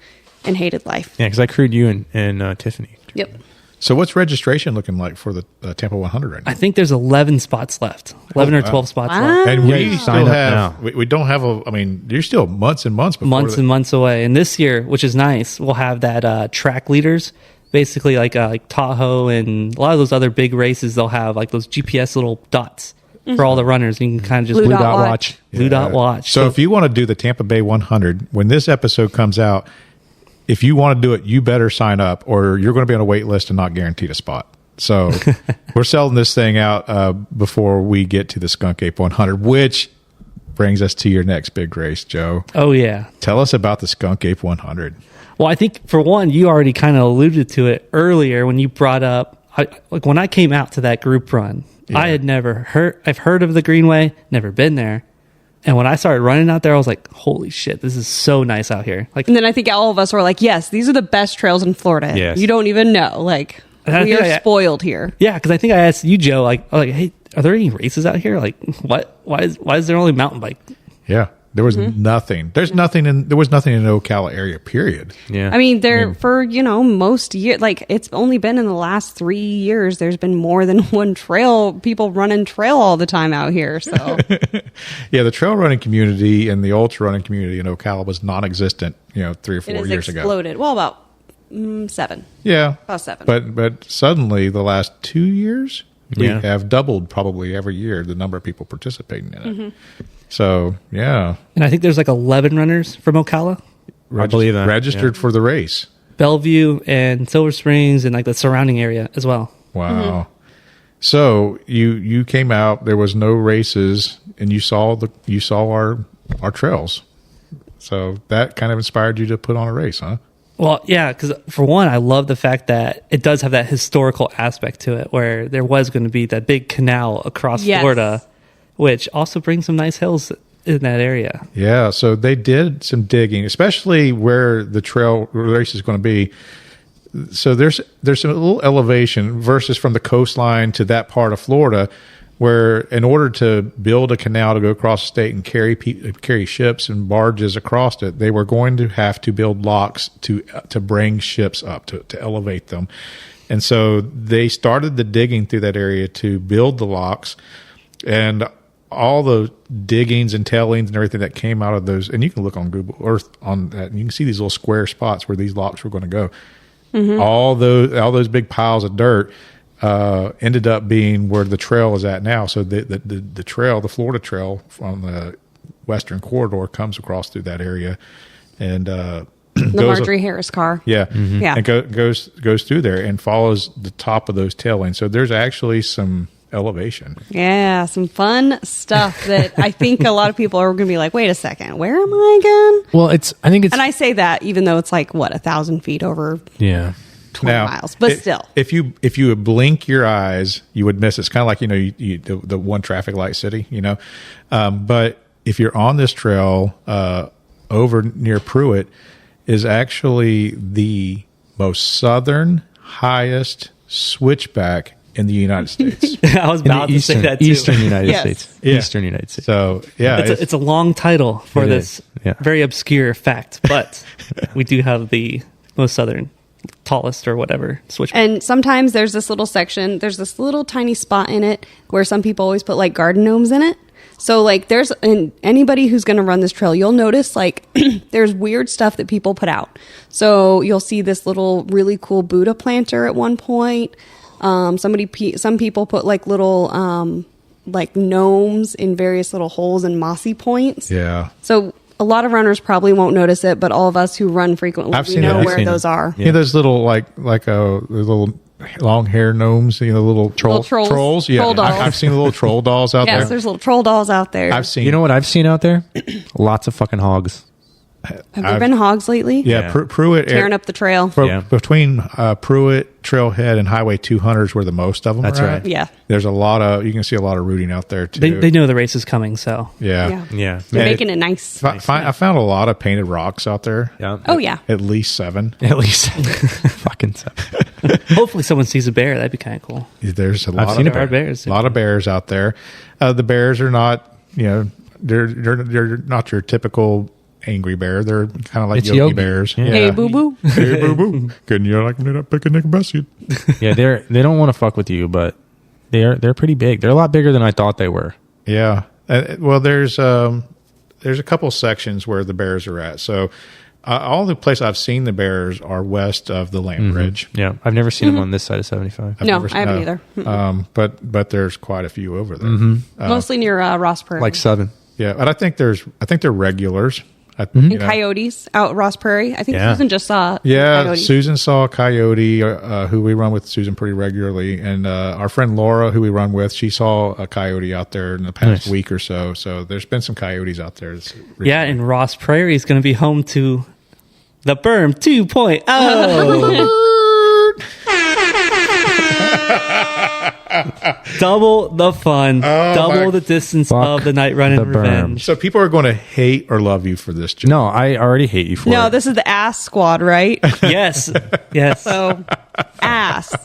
and hated life. Yeah, because I crewed you and Tiffany. Yep. So what's registration looking like for the Tampa 100 right now? I think there's 11 spots left. 11 or 12 spots Wow. left. And Yeah, we you still sign up have, now. we don't have you're still months and months before Months and months away. And this year, which is nice, we'll have that track leaders. Basically, like Tahoe and a lot of those other big races, they'll have like those GPS little dots for all the runners. You can kind of just Blue Blue dot dot watch. watch. Blue dot watch. So if you want to do the Tampa Bay 100, when this episode comes out, if you want to do it, you better sign up or you're going to be on a wait list and not guaranteed a spot. So we're selling this thing out before we get to the Skunk Ape 100, which brings us to your next big race, Joe. Oh, yeah. Tell us about the Skunk Ape 100. Well, I think for one, you already kind of alluded to it earlier when you brought up, like when I came out to that group run, I had I've heard of the Greenway, never been there. And when I started running out there, I was like, holy shit, this is so nice out here. Like, And then I think all of us were like, yes, these are the best trails in Florida. Yes. You don't even know. Like, I we think are spoiled here. yeah, because I think I asked you, Joe, like, hey, are there any races out here? Like, what? Why is there only mountain bike? Yeah. There was nothing. There was nothing in the Ocala area, period. Yeah. I mean, for, most years, like it's only been in the last 3 years, there's been more than one trail, people running trail all the time out here. So Yeah, the trail running community and the ultra running community in Ocala was non-existent, 3 or 4 it has years ago. exploded. Well, about 7. Yeah. About 7. But suddenly the last 2 years, we Yeah. have doubled probably every year the number of people participating in it. So, yeah. And I think there's like 11 runners from Ocala, I believe that, Registered for the race. Bellevue and Silver Springs and like the surrounding area as well. Wow. So you came out, there was no races, and you saw our trails. So that kind of inspired you to put on a race, huh? Well, yeah, because for one, I love the fact that it does have that historical aspect to it where there was going to be that big canal across Yes. Florida, which also brings some nice hills in that area. Yeah, so they did some digging, especially where the trail race is going to be. So there's some little elevation versus from the coastline to that part of Florida, where in order to build a canal to go across the state and carry ships and barges across it, they were going to have to build locks to bring ships up to elevate them. And so they started the digging through that area to build the locks, and all the diggings and tailings and everything that came out of those. And you can look on Google Earth on that, and you can see these little square spots where these locks were going to go. All those big piles of dirt ended up being where the trail is at now. So the trail, the Florida Trail from the Western Corridor, comes across through that area, and The Marjorie Harris car. yeah, Yeah. and goes through there and follows the top of those tailings. So there's actually some elevation. Yeah, some fun stuff that I think a lot of people are going to be like, wait a second, where am I again? Well, I think it's And I say that even though it's like, 1,000 feet over yeah. 20 miles, but still. if you would blink your eyes, you would miss it. It's kind of like the one traffic light city, but if you're on this trail over near Pruitt, is actually the most southern, highest switchback in the United States. I was about to say that too. Eastern United Yes. States. Yeah. Eastern United States. So yeah, It's a long title for It this is, yeah. very obscure fact, but we do have the most southern, tallest or whatever switchback. And sometimes there's this little section, there's this little tiny spot in it where some people always put like garden gnomes in it. So like and anybody who's going to run this trail, you'll notice like there's weird stuff that people put out. So you'll see this little really cool Buddha planter at one point. Some people put like little like gnomes in various little holes and mossy points. yeah. So a lot of runners probably won't notice it, but all of us who run frequently, I've we seen know it. I've where seen those it. are. You know those little those little long hair gnomes, little Little trolls. Yeah, Troll dolls. I've seen the little troll dolls out Yes, there. there's little troll dolls out there. I've seen. You know what I've seen out there? Lots of fucking hogs. Have there been hogs lately? Yeah, Yeah. Pruitt Tearing up the trail. Yeah. between Pruitt Trailhead and Highway 200 is where the most of them That's are right. at. Yeah. There's you can see a lot of rooting out there too. They know the race is coming, so Yeah. Yeah. They're Yeah. making it nice. I found a lot of painted rocks out there. Yeah. Oh, yeah. At least 7. At least fucking seven. hopefully someone sees a bear. That'd be kind of cool. There's a I've lot seen of a bear. Bears. A lot of bears out there. The bears are not, they're not your typical angry bear. They're kind of like It's Yogi Yogi. bears. Yeah. Hey, boo boo. Hey, boo boo. Couldn't you like me to pick a Nick Bessie? Yeah, they don't want to fuck with you, but they're pretty big. They're a lot bigger than I thought they were. Yeah. Well, there's a couple sections where the bears are at. So all the places I've seen the bears are west of the land bridge. Yeah, I've never seen them on this side of 75. No, I haven't either. But there's quite a few over there. Mostly near Ross Prairie. Like 7. Yeah, but I think they're regulars. and coyotes out at Ross Prairie. I think Yeah. Susan just saw Yeah, coyotes. Susan saw a coyote, who we run with Susan pretty regularly, and our friend Laura, who we run with, she saw a coyote out there in the past Nice. week or so. So there's been some coyotes out there. Yeah, and Ross Prairie is going to be home to the Berm 2.0. Double the fun, double the distance Fuck of the night run and the Berm. revenge. So people are going to hate or love you for this, Joe. No, I already hate you for No, it. this is the ass squad, right? Yes, yes. So, ass.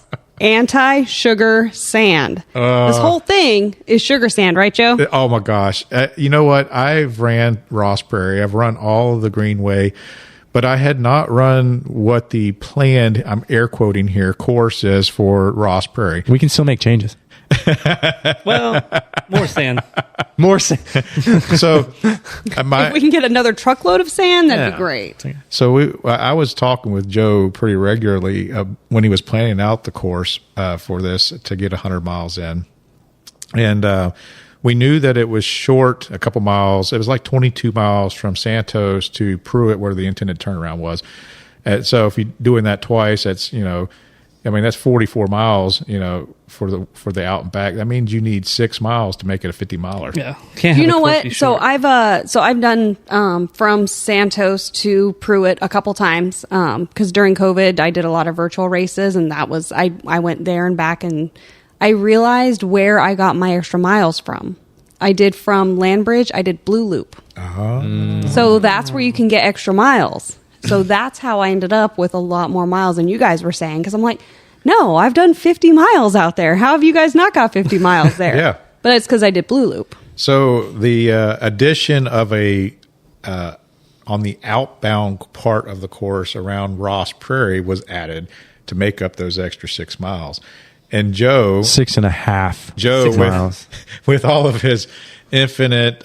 Anti-sugar sand. This whole thing is sugar sand, right, Joe? Oh my gosh! You know what? I've ran Ross Prairie. I've run all of the Greenway, but I had not run what the planned, I'm air quoting here, course is for Ross Prairie. We can still make changes. Well, more sand. More sand. So If we can get another truckload of sand, that'd be great. I was talking with Joe pretty regularly when he was planning out the course for this to get 100 miles in. And we knew that it was short a couple miles. It was like 22 miles from Santos to Pruitt, where the intended turnaround was. And so if you're doing that twice, that's, that's 44 miles, for the out and back. That means you need 6 miles to make it a 50 miler. Yeah, can't. You have know a course what? be So short. I've done from Santos to Pruitt a couple times because during COVID I did a lot of virtual races, and that was I went there and back, and I realized where I got my extra miles from. I did from Landbridge. I did Blue Loop. So that's where you can get extra miles. So that's how I ended up with a lot more miles than you guys were saying, because I'm like, no, I've done 50 miles out there. How have you guys not got 50 miles there? Yeah. But it's because I did Blue Loop. So the addition of on the outbound part of the course around Ross Prairie was added to make up those extra 6 miles. And Joe, 6.5. Joe, 6 miles. with all of his infinite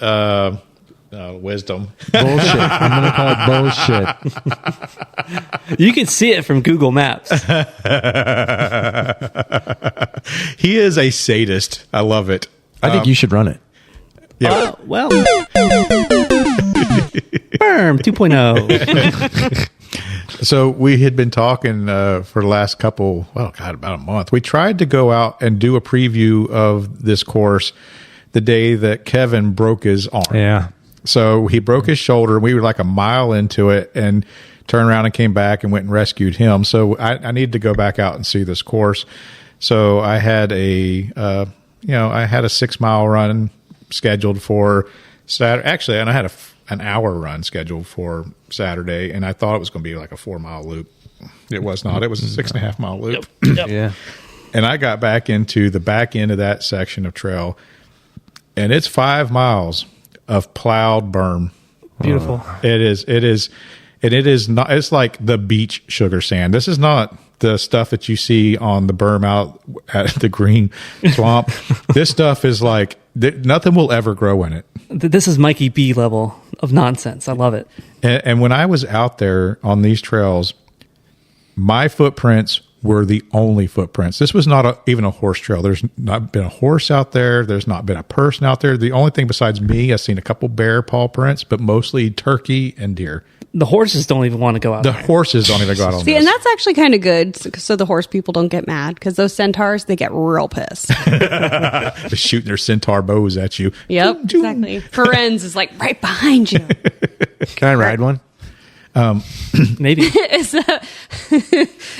wisdom, Bullshit. I'm going to call it bullshit. You can see it from Google Maps. he is a sadist. I love it. I think you should run it. Yeah. Well, Berm 2.0. So we had been talking for the last about a month. We tried to go out and do a preview of this course the day that Kevin broke his arm. Yeah. So he broke his shoulder. We were like a mile into it and turned around and came back and went and rescued him. So I needed to go back out and see this course. So I had a 6 mile run scheduled for Saturday. Actually, and I had an hour run scheduled for Saturday, and I thought it was going to be like a 4 mile loop. It was not. It was a 6.5 mile loop. Yep. Yeah. And I got back into the back end of that section of trail, and it's 5 miles of plowed berm. Beautiful. It is, and it is not. It's like the beach sugar sand. This is not the stuff that you see on the berm out at the green swamp. This stuff is like nothing will ever grow in it. This is Mikey B level of nonsense. I love it. And when I was out there on these trails, my footprints were the only footprints. This was not even a horse trail. There's not been a horse out there. There's not been a person out there. The only thing besides me, I've seen a couple bear paw prints, but mostly turkey and deer. The horses don't even want to go out The there. horses don't even go out on See, this. and that's actually kind of good, so the horse people don't get mad, because those centaurs, they get real pissed. They're shooting their centaur bows at you. Yep, exactly. Ferenz is like right behind you. Can I ride one? Maybe. Is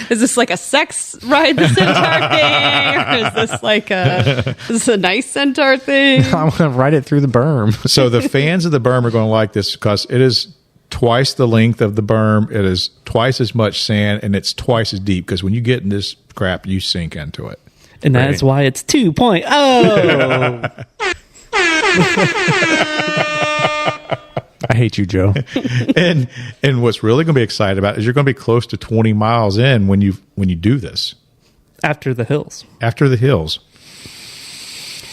this like a sex ride the centaur thing, or is this a nice centaur thing? I want to ride it through the berm. So the fans of the berm are going to like this because it is twice the length of the berm. It is twice as much sand, and it's twice as deep because when you get in this crap, you sink into it. And that's why it's 2.0. I hate you, Joe. and what's really going to be excited about is you're going to be close to 20 miles in when you do this After the hills. after the hills.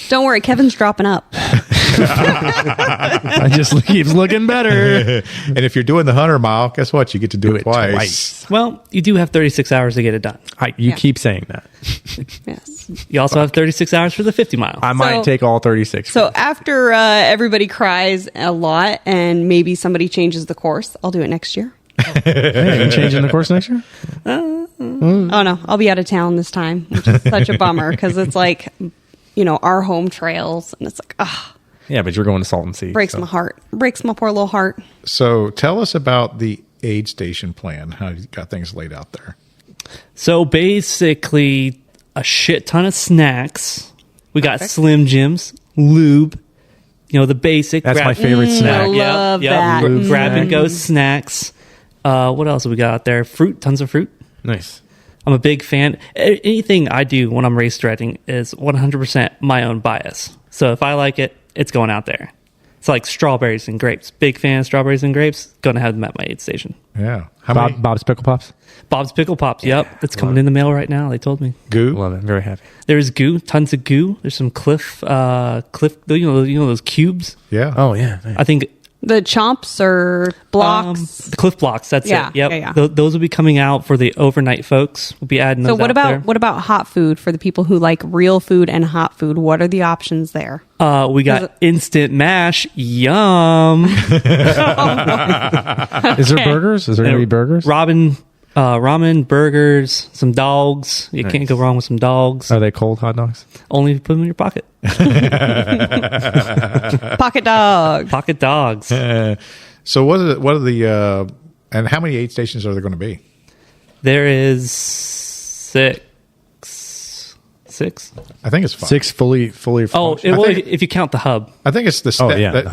Don't worry, Kevin's dropping up. I just keeps looking better. And if you're doing the 100 mile, guess what? You get to do it twice. Well, you do have 36 hours to get it done. You keep saying that. Yes. You also have 36 hours for the 50 mile. I might take all 36. So after everybody cries a lot and maybe somebody changes the course, I'll do it next year. Hey, you changing the course next year? Oh no, I'll be out of town this time, which is such a bummer because it's like, our home trails, and it's like, Yeah, but you're going to Salton Sea. breaks my heart. Breaks my poor little heart. So tell us about the aid station plan, how you got things laid out there. So basically, a shit ton of snacks. We got Slim Jims, lube, the basic. That's my favorite snack. I love that. Grab and go snacks. What else have we got out there? Fruit, tons of fruit. Nice. I'm a big fan. Anything I do when I'm race directing is 100% my own bias. So if I like it, it's going out there. It's like strawberries and grapes. Big fan of strawberries and grapes. Going to have them at my aid station. Yeah. Bob's Pickle Pops? Bob's Pickle Pops. Yep. It's coming in the mail right now. They told me. Goo? Love it. Very happy. There's goo. Tons of goo. There's some cliff, those cubes. Yeah. Oh, yeah. I think The chomps or blocks. the cliff blocks. That's Yeah, it. Yep. yeah. Those will be coming out for the overnight folks. We'll be adding those. So what out about there. what about hot food for the people who like real food and hot food? What are the options there? We got instant mash. Yum. Is there burgers? Is there going to be burgers? Ramen, burgers, some dogs. You can't go wrong with some dogs. Are they cold hot dogs? Only if you put them in your pocket. Pocket dog. Pocket dogs. So what are the and how many aid stations are there going to be? There is six. I think it's 5. 6 fully Oh, functional. if you count the hub. I think it's the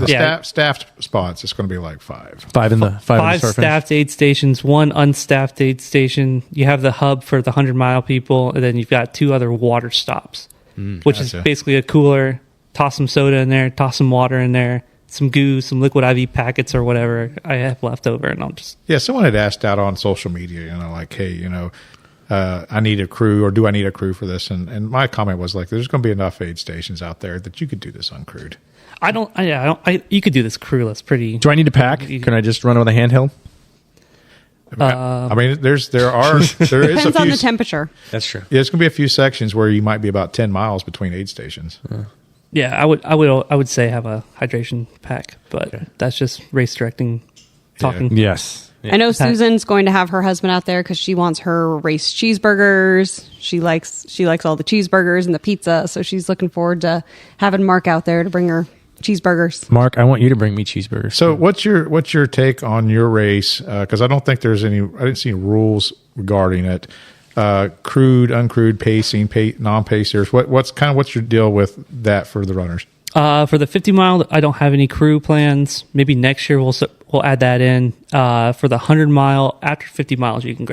Yeah. staffed spots. It's going to be like 5. 5 in the Five start staffed aid stations, 1 unstaffed aid station. You have the hub for the 100-mile people, and then you've got 2 other water stops, which is Gotcha. basically a cooler. Toss some soda in there, toss some water in there, some goo, some liquid IV packets or whatever I have left over, and I'll just... Yeah, someone had asked out on social media, like, hey, I need a crew, or do I need a crew for this? And my comment was like, there's going to be enough aid stations out there that you could do this uncrewed. You could do this crewless pretty. Do I need to pack? Can I just run with a handheld? I mean, there is Depends a few, on the temperature. That's true. Yeah, there's going to be a few sections where you might be about 10 miles between aid stations. Yeah, I would say have a hydration pack, but that's just race directing talking. Yes. I know Susan's going to have her husband out there because she wants her race cheeseburgers. She likes all the cheeseburgers and the pizza, so she's looking forward to having Mark out there to bring her cheeseburgers. Mark, I want you to bring me cheeseburgers. So what's your take on your race? Because I don't think I didn't see any rules regarding it. Crewed, uncrewed, pacing, non-pacers. What's your deal with that for the runners? For the 50 mile, I don't have any crew plans. Maybe next year we'll add that in. For the 100 mile, after 50 miles, you can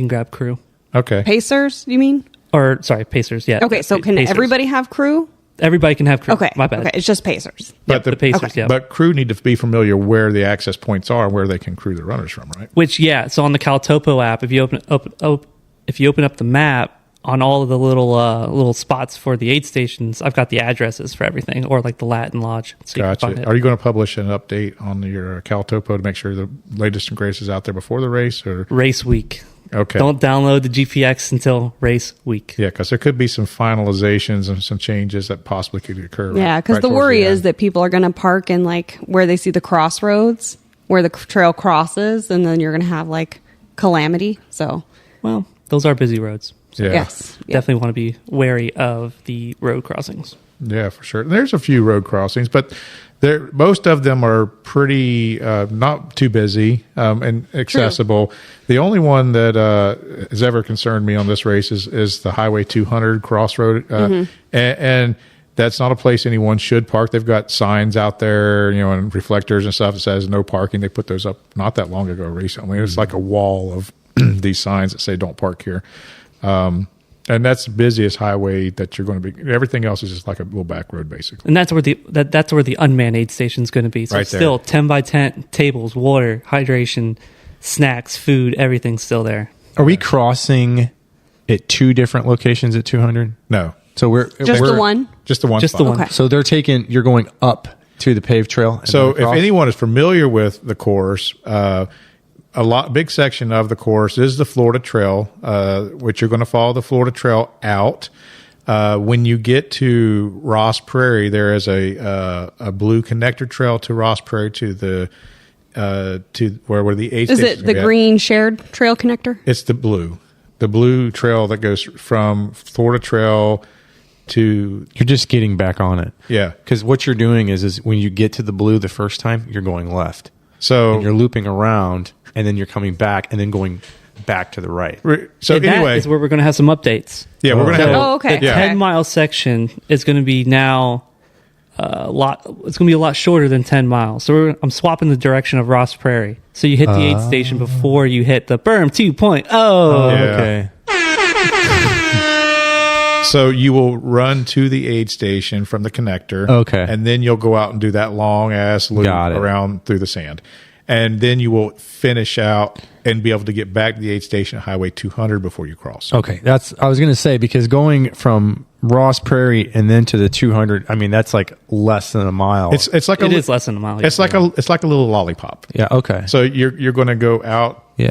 grab crew. Okay. Pacers, you mean? Or sorry, pacers. Yeah. Okay, so can Pacers. everybody have crew? Everybody can have crew. Okay, My bad. Okay, it's just pacers. But the pacers. okay. Yeah. But crew need to be familiar where the access points are and where they can crew the runners from, right? Which So on the CalTopo app, if you open up the map on all of the little spots for the aid stations, I've got the addresses for everything, or like the Latin Lodge. So you can find Gotcha. it. Are you going to publish an update on your CalTopo to make sure the latest and greatest is out there before the race? Or Race week. okay, Don't download the GPX until race week. yeah, because there could be some finalizations and some changes that possibly could occur. Yeah, because the towards worry end. is that people are going to park in like where they see the crossroads, where the trail crosses, and then you're going to have like calamity. So Well, those are busy roads. Yeah. yes, yeah. Definitely want to be wary of the road crossings. Yeah, for sure. There's a few road crossings, but most of them are pretty not too busy and accessible. True. The only one that has ever concerned me on this race is the Highway 200 crossroad, and that's not a place anyone should park. They've got signs out there, and reflectors and stuff that says no parking. They put those up not that long ago recently. It's like a wall of these signs that say don't park here. And that's the busiest highway that you're going to be. Everything else is just like a little back road, basically. And that's where the unmanned aid station is going to be. So right it's still 10 by 10 tables, water, hydration, snacks, food, everything's still there. Are we crossing at two different locations at 200? No. So we're the one? Just the one. Just spot. the one. Okay. So you're going up to the paved trail. And So then if across? anyone is familiar with the course, big section of the course is the Florida Trail, which you're going to follow the Florida Trail out. When you get to Ross Prairie, there is a blue connector trail to Ross Prairie to the where the aid Is stations it the are at. green shared trail connector? It's the blue trail that goes from Florida Trail to you're just getting back on it. yeah. Because what you're doing is when you get to the blue the first time, you're going left. So And you're looping around, and then you're coming back, and then going back to the right. so And anyway, that is where we're going to have some updates. yeah, we're going to have. Oh, okay. The 10-mile section is going to be now it's going to be a lot shorter than 10 miles. So I'm swapping the direction of Ross Prairie. So you hit the aid station before you hit the Berm 2.0. Yeah. Okay. So you will run to the aid station from the connector. Okay. And then you'll go out and do that long ass loop Got it. around through the sand. And then you will finish out and be able to get back to the aid station at Highway 200 before you cross. Okay. I was going to say, because going from Ross Prairie and then to the 200, I mean, that's like less than a mile. It's like It is less than a mile. It's like a little lollipop. yeah. Okay. So you're going to go out Yeah.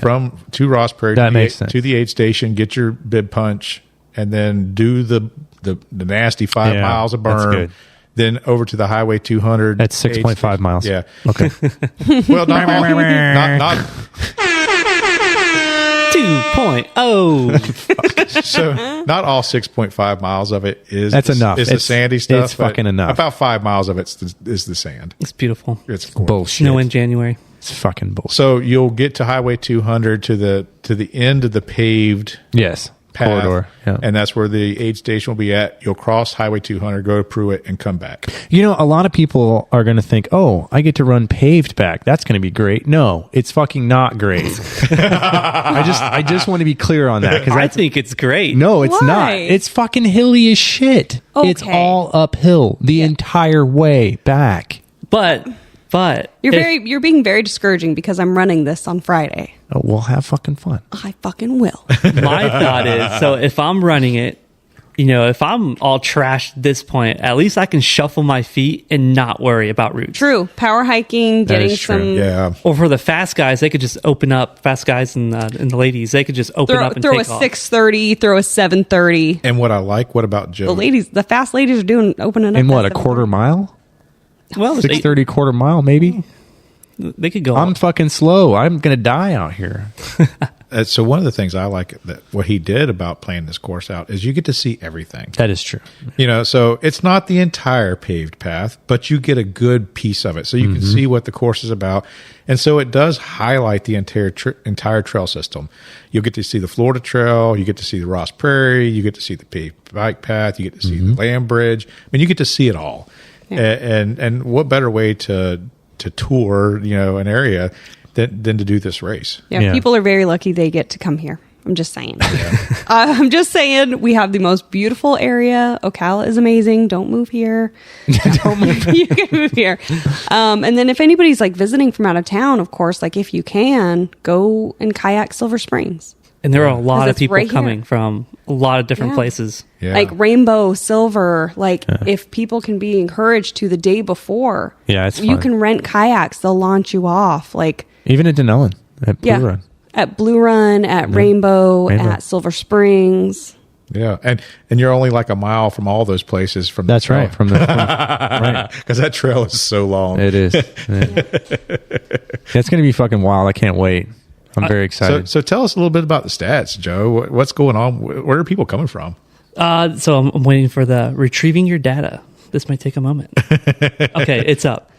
to Ross Prairie That makes sense. to the aid station, get your bib punch, and then do the nasty 5 Yeah, miles of that's berm. good. Then over to the Highway 200. That's 6.5 miles. Yeah. Okay. Well, not 2.0. so not all 6.5 miles of it is That's enough. It's the It's- sandy stuff. it's but fucking enough. About 5 miles of it is the sand. It's beautiful. It's gorgeous. Bullshit. Snow in January. It's fucking bullshit. So you'll get to Highway 200 to the end of the paved Yes. path, Corridor. Yeah. and that's where the aid station will be at. You'll cross Highway 200, go to Pruitt, and come back. You know, a lot of people are going to think, oh, I get to run paved back. That's going to be great. No, it's fucking not great. I just want to be clear on that. I think it's great. No, it's Why? not. It's fucking hilly as shit. It's Okay. all uphill the entire way back. But But You're being very discouraging because I'm running this on Friday. Oh, we'll have fucking fun. I fucking will. my thought is, so if I'm running it, if I'm all trashed at this point, at least I can shuffle my feet and not worry about routes. True. Power hiking, That getting is true. some. Yeah. Or for the fast guys, they could just open up. Fast guys and the ladies, they could just open up and Throw a take off. 6:30, throw a 7:30. And what about Joe? The fast ladies are doing opening up. In what, at a quarter 7:30. mile? Well, 6:30 quarter mile, maybe? they could go. I'm fucking slow. I'm going to die out here. So one of the things I like that what he did about playing this course out is you get to see everything. That is true. So it's not the entire paved path, but you get a good piece of it. So you can see what the course is about. And so it does highlight the entire trail system. You'll get to see the Florida Trail. You get to see the Ross Prairie. You get to see the paved bike path. You get to see the land bridge. I mean, you get to see it all. Yeah. And what better way to tour, an area than to do this race. Yeah, people are very lucky they get to come here. I'm just saying. I'm just saying we have the most beautiful area. Ocala is amazing. Don't move here. Don't move. You can move here. And then if anybody's like visiting from out of town, of course, like if you can, go and kayak Silver Springs. And there are a lot of it's people right coming here. from a lot of different places. Yeah. Like Rainbow, Silver, if people can be encouraged to the day before, Yeah, it's you fun. can rent kayaks. They'll launch you off. Even at Denellen, at Blue Run. At Blue Run, at Rainbow, at Silver Springs. Yeah. And you're only like a mile from all those places from That's the trail. right. From the right. Because that trail is so long. It is. Yeah. It's going to be fucking wild. I can't wait. I'm very excited. So tell us a little bit about the stats, Joe. What's going on? Where are people coming from? So I'm waiting for the retrieving your data. This might take a moment. Okay, it's up.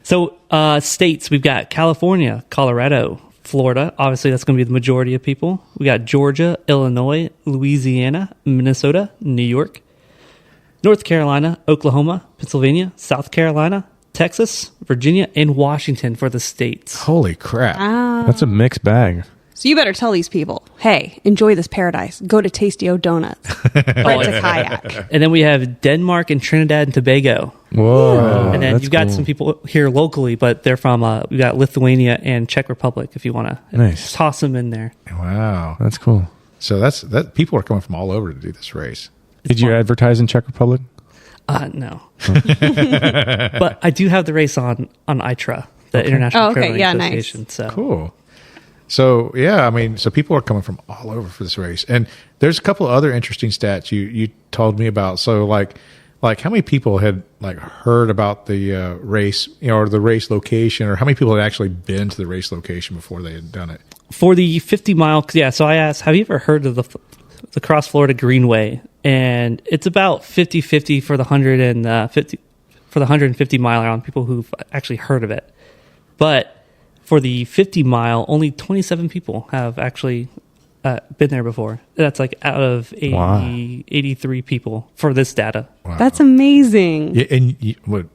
So states, we've got California, Colorado, Florida. Obviously, that's going to be the majority of people. We got Georgia, Illinois, Louisiana, Minnesota, New York, North Carolina, Oklahoma, Pennsylvania, South Carolina, Texas, Virginia, and Washington for the states. Holy crap. That's a mixed bag. So you better tell these people, hey, enjoy this paradise. Go to Tasty O Donuts. Rent a kayak. And then we have Denmark and Trinidad and Tobago. Whoa. And then that's you've got cool. some people here locally, but they're from, we got Lithuania and Czech Republic, if you want to Nice. toss them in there. Wow. That's cool. So that people are coming from all over to do this race. Did you advertise in Czech Republic? No. But I do have the race on ITRA, the International Oh, okay. Trail Yeah, Association. nice. So Cool. So yeah, so people are coming from all over for this race, and there's a couple of other interesting stats you told me about. So like how many people had heard about the race, or the race location, or how many people had actually been to the race location before they had done it? for the 50 mile, so I asked, have you ever heard of the Cross Florida Greenway? And it's about 50-50 for the 150 mile on people who've actually heard of it. But for the 50 mile, only 27 people have actually been there before. That's out of 83 people for this data. Wow. That's amazing. Yeah, and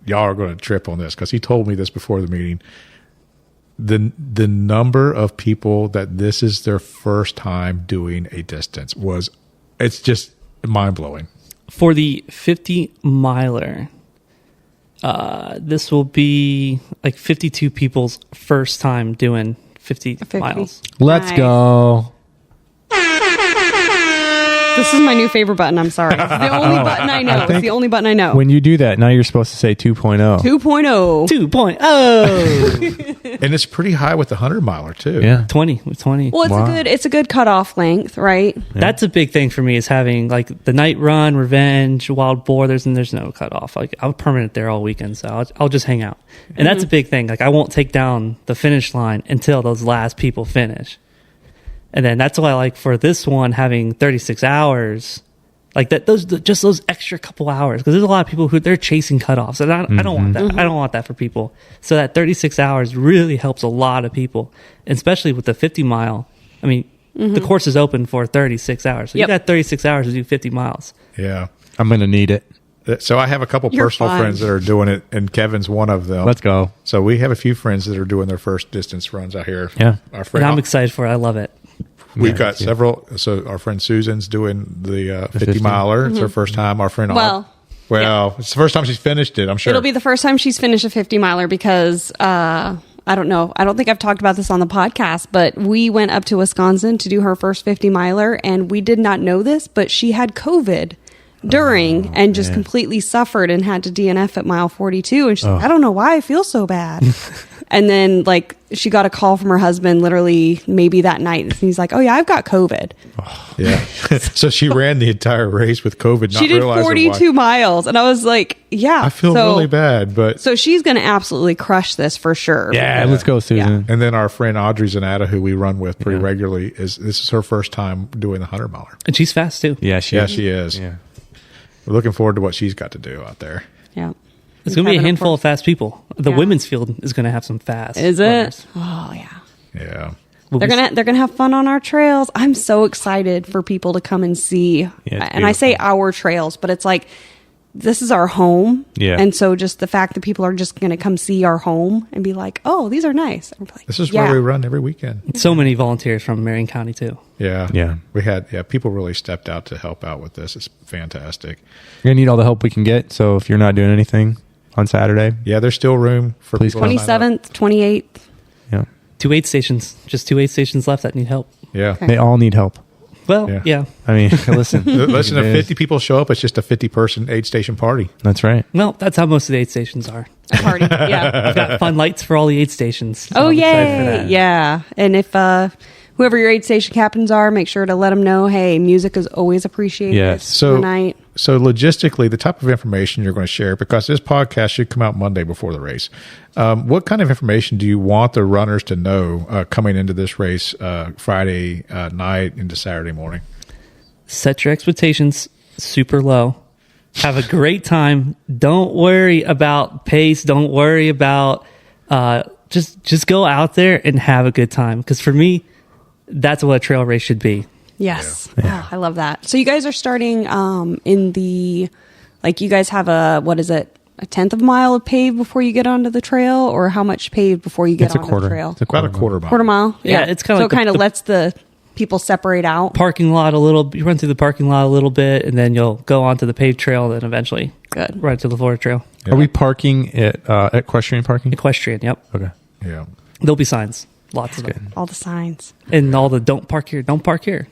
y'all are going to trip on this because he told me this before the meeting. The number of people that this is their first time doing a distance it's just mind blowing. For the 50 miler, this will be 52 people's first time doing 50 miles. Let's Nice. go. This is my new favorite button. I'm sorry. It's the only button I know. It's the only button I know. When you do that, now you're supposed to say 2.0. 2.0. 2.0. And it's pretty high with the 100 miler too. Yeah. 20. Well, it's a good cutoff length, right? That's a big thing for me is having the night run, revenge, wild boar. There's no cutoff. I'm permanent there all weekend, so I'll just hang out. And that's a big thing. I won't take down the finish line until those last people finish. And then that's why I like for this one having 36 hours, those extra couple hours, because there's a lot of people who they're chasing cutoffs, and I don't want that. I don't want that for people. So that 36 hours really helps a lot of people, and especially with the 50 mile. I mean, the course is open for 36 hours, so you got 36 hours to do 50 miles. Yeah. I'm going to need it. So I have a couple You're personal fine. friends that are doing it, and Kevin's one of them. Let's go. So we have a few friends that are doing their first distance runs out here. Yeah. Our And friend, I'm excited for it. I love it. we've Yeah, got yeah. several. So our friend Susan's doing the 50 miler. It's her first time. Our friend Well, Well, it's the first time she's finished it, I'm sure. It'll be the first time she's finished a 50 miler because I don't know. I don't think I've talked about this on the podcast, but we went up to Wisconsin to do her first 50 miler, and we did not know this, but she had COVID during and just completely suffered and had to DNF at mile 42. And she's like, I don't know why I feel so bad. And then like she got a call from her husband literally maybe that night. And he's like, oh yeah, I've got COVID. Yeah. So she ran the entire race with COVID. She did 42 miles. And I was like, yeah. I feel really bad, but. So she's going to absolutely crush this for sure. Yeah, let's go, Susan. And then our friend Audrey Zanata, who we run with pretty regularly, this is her first time doing the 100 miler. And she's fast too. Yeah, She is. Yeah. We're looking forward to what she's got to do out there. Yeah. It's going to be a handful of fast people. The women's field is going to have some fast. Is it? runners. Oh yeah. Yeah. They're gonna have fun on our trails. I'm so excited for people to come and see. Yeah, and I say our trails, but it's like this is our home. Yeah. And so just the fact that people are just gonna come see our home and be like, oh, these are nice. And we're like, This is where we run every weekend. So many volunteers from Marion County too. Yeah. Yeah. We had, people really stepped out to help out with this. It's fantastic. You're going to need all the help we can get. So if you're not doing anything on Saturday, Yeah, there's still room for Please people to sign up. 27th, 28th. yeah, 2 aid stations. Just 2 aid stations left that need help. Yeah. Okay. they all need help. Well, Yeah. yeah. I mean, listen. Listen, if It is. 50 people show up, it's just a 50-person aid station party. That's right. Well, that's how most of the aid stations are. A party. Yeah. I've got fun lights for all the aid stations. So Oh I'm excited for yay! that. Yeah. And if whoever your aid station captains are, make sure to let them know. Hey, music is always appreciated. Yes. So, tonight. so logistically, the type of information you're going to share, because this podcast should come out Monday before the race. What kind of information do you want the runners to know coming into this race Friday night into Saturday morning? Set your expectations super low. Have a great time. Don't worry about pace. Don't worry about just go out there and have a good time. Because for me, that's what a trail race should be. Yes. Oh, I love that. So you guys are starting in the, like you guys have a 1/10 of a mile of paved before you get onto the trail, or how much paved before you get It's a onto quarter. the trail? It's a About a quarter mile. Quarter mile. Yeah, it's kinda so like it kind of the- lets the people separate out. Parking lot a little. You run through the parking lot a little bit, and then you'll go onto the paved trail, and then eventually Good. right to the Florida Trail. Yeah. Are we parking at equestrian parking? Equestrian. Yep. Okay. Yeah. There'll be signs. Lots of them. All the signs. And all the don't park here. Don't park here.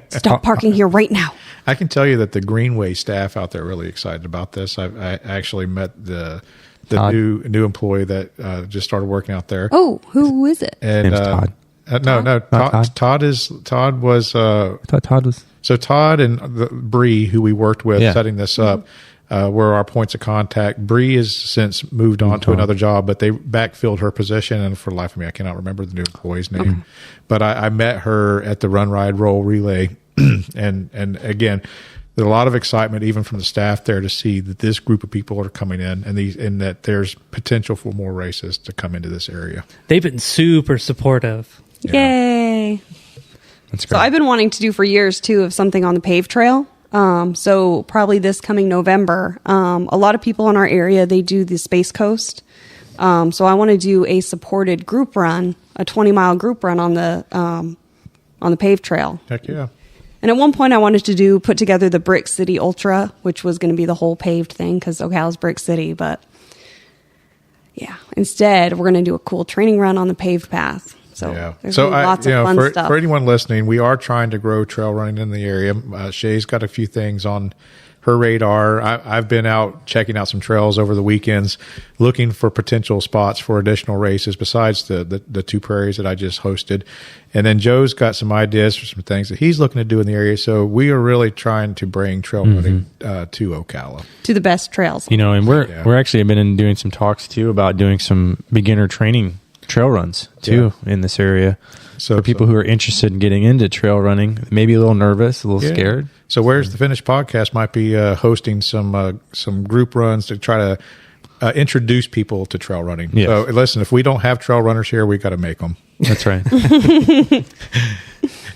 Stop parking here right now. I can tell you that the Greenway staff out there are really excited about this. I actually met the Todd. new employee that just started working out there. Oh, who is it? And Name's Todd. No, Not Todd. Todd? Todd was I thought Todd was. so Todd and Bree, who we worked with Yeah. setting this up, were our points of contact. Bree has since moved on to another job, but they backfilled her position, and for the life of me, I cannot remember the new employee's name. But I met her at the Run Ride Roll Relay, and again, there's a lot of excitement even from the staff there to see that this group of people are coming in, and that there's potential for more races to come into this area. They've been super supportive. Yay. That's So great. I've been wanting to do for years too of something on the paved trail. So probably this coming November, a lot of people in our area, they do the Space Coast. So I want to do a supported group run, a 20-mile group run on the paved trail. Heck yeah. And at one point I wanted to put together the Brick City Ultra, which was going to be the whole paved thing because Ocala's Brick City. But yeah, instead we're going to do a cool training run on the paved path. So Yeah. there's So lots of fun for, stuff. for anyone listening, we are trying to grow trail running in the area. Shae's got a few things on her radar. I've been out checking out some trails over the weekends, looking for potential spots for additional races besides the two prairies that I just hosted. And then Joe's got some ideas for some things that he's looking to do in the area. So we are really trying to bring trail running to Ocala. to the best trails. You know, and we're Yeah. we're actually been doing some talks too about doing some beginner training trail runs too in this area. So For people who are interested in getting into trail running, maybe a little nervous, a little Yeah. scared. So Where's the Finish podcast might be hosting some group runs to try to introduce people to trail running. Yes. So listen, if we don't have trail runners here, we got to make them. That's right.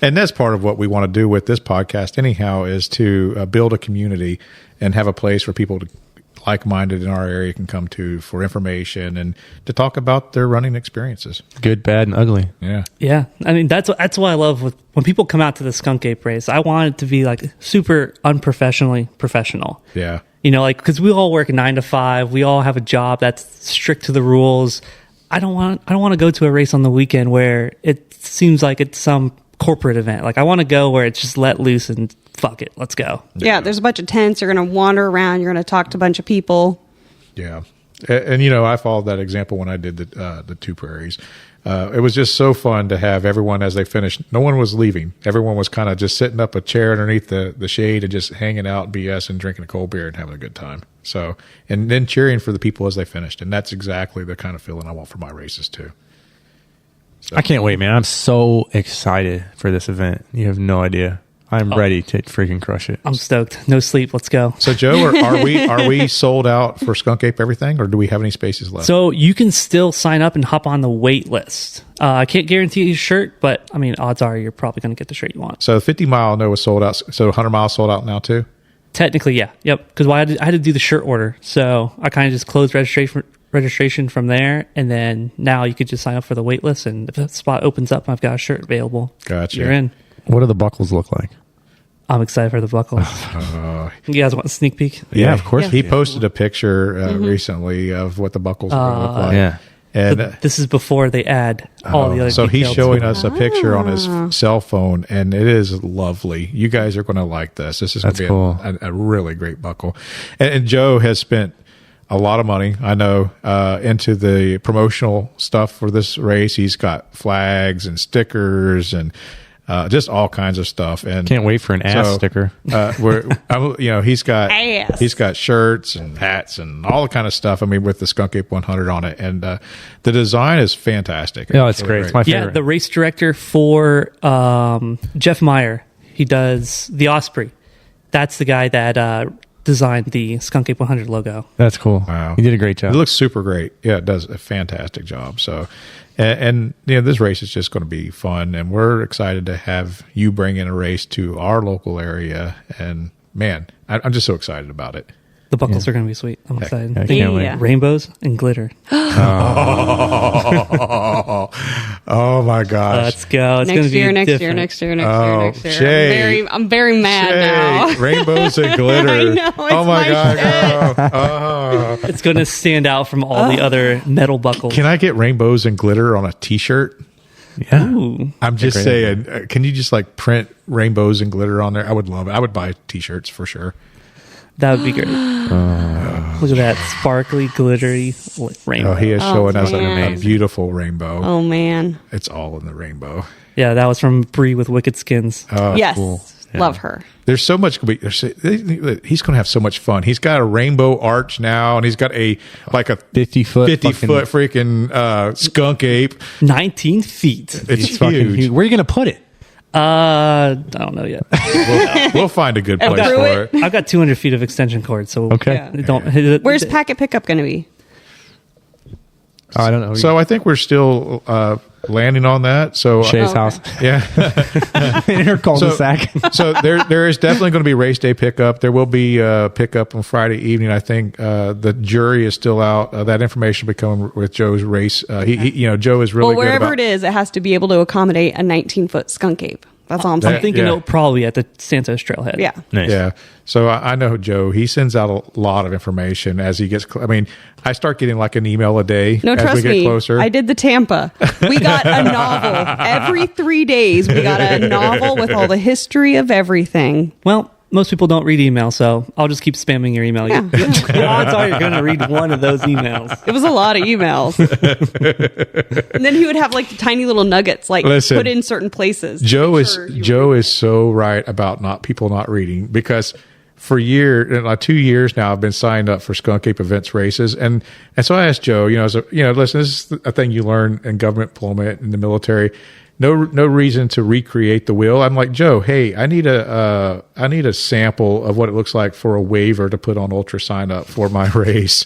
And that's part of what we want to do with this podcast anyhow, is to build a community and have a place for people to like-minded in our area can come to for information and to talk about their running experiences. Good, bad, and ugly. Yeah. Yeah, I mean that's what I love with when people come out to the Skunk Ape race. I want it to be like super unprofessionally professional. Yeah. You know, like because we all work 9 to 5, we all have a job that's strict to the rules. I don't want to go to a race on the weekend where it seems like it's some corporate event. Like I want to go where it's just let loose and fuck it, let's go. Yeah, there's a bunch of tents. You're going to wander around. You're going to talk to a bunch of people. Yeah. And I followed that example when I did the Two Prairies. It was just so fun to have everyone as they finished. No one was leaving. Everyone was kind of just sitting up a chair underneath the shade and just hanging out, BS, and drinking a cold beer and having a good time. So, and then cheering for the people as they finished. And that's exactly the kind of feeling I want for my races too. So. I can't wait, man. I'm so excited for this event. You have no idea. I'm ready to freaking crush it. I'm stoked. No sleep. Let's go. So, Joe, are we sold out for Skunk Ape everything, or do we have any spaces left? So you can still sign up and hop on the wait list. I can't guarantee you a shirt, but I mean, odds are you're probably going to get the shirt you want. So 50 mile, I know, was sold out. So 100 mile sold out now too? Technically, yeah. Yep. Because I had to do the shirt order. So I kind of just closed registration from there. And then now you could just sign up for the wait list. And if that spot opens up and I've got a shirt available, Gotcha. you're in. What do the buckles look like? I'm excited for the buckle. You guys want a sneak peek? Yeah, of course. He posted a picture recently of what the buckles are going to look like. Yeah. And This is before they add all the other so he's details. showing us a picture on his cell phone, and it is lovely. You guys are going to like this. This is going to be cool. a really great buckle. And Joe has spent a lot of money, I know, into the promotional stuff for this race. He's got flags and stickers and just all kinds of stuff. And Can't wait for an ass sticker. He's got Ass. he's got shirts and hats and all the kind of stuff. I mean, with the Skunk Ape 100 on it, and the design is fantastic. Yeah, it's great. It's my favorite. Yeah, the race director for Jeff Meyer. He does the Osprey. That's the guy that designed the Skunk Ape 100 logo. That's cool. Wow. You did a great job. It looks super great. Yeah, it does a fantastic job. So, and this race is just going to be fun, and we're excited to have you bring in a race to our local area. And man, I'm just so excited about it. The buckles are going to be sweet. I'm excited. I can't wait. Yeah. Rainbows and glitter. Oh my gosh! Let's go. It's going Next to be year, next year, different. next year, next Oh, year, next year. Shae. I'm very mad Hey, now. rainbows and glitter. I know, it's oh my my god! shit. Oh. It's going to stand out from all the other metal buckles. Can I get rainbows and glitter on a T-shirt? Yeah. Ooh. I'm just Great saying. Can you just like print rainbows and glitter on there? I would love it. I would buy T-shirts for sure. That would be great. Look at that sparkly, glittery rainbow. Oh, he is showing us a man. beautiful rainbow. Oh man. It's all in the rainbow. Yeah, that was from Bree with Wicked Skins. Oh, Yes. cool. Love her. there's so much. He's going to have so much fun. He's got a rainbow arch now, and he's got a 50-foot freaking skunk ape. 19 feet. It's fucking huge. huge. Where are you going to put it? I don't know yet. We'll find a good place Through for it. I've got 200 feet of extension cord, so Okay. Yeah. don't. Where's packet pickup going to be? I don't know. So I think we're still landing on that. So Shae's okay. house yeah. in her cul-de-sac. So there is definitely going to be race day pickup. There will be pickup on Friday evening. I think the jury is still out. That information will be coming with Joe's race. Joe is really Well, wherever good about, it is, it has to be able to accommodate a 19-foot skunk ape. That's all I'm saying. I'm thinking Yeah. it'll probably be at the Santos Trailhead. Yeah. Nice. Yeah. So I know Joe. He sends out a lot of information as he gets. I start getting like an email a day No, as trust we get me. closer. I did the Tampa. We got a novel every 3 days. We got a novel with all the history of everything. Well, most people don't read email, so I'll just keep spamming your email. Yeah. The odds are you're going to read one of those emails. It was a lot of emails. And then he would have like tiny little nuggets, like Listen, put in certain places. Joe Make is sure you Joe is so right about people not reading, because for 2 years now I've been signed up for Skunk Ape Events races, and so I asked Joe, listen, this is a thing you learn in government deployment in the military. No reason to recreate the wheel. I'm like, Joe, hey, I need a sample of what it looks like for a waiver to put on Ultra Sign Up for my race.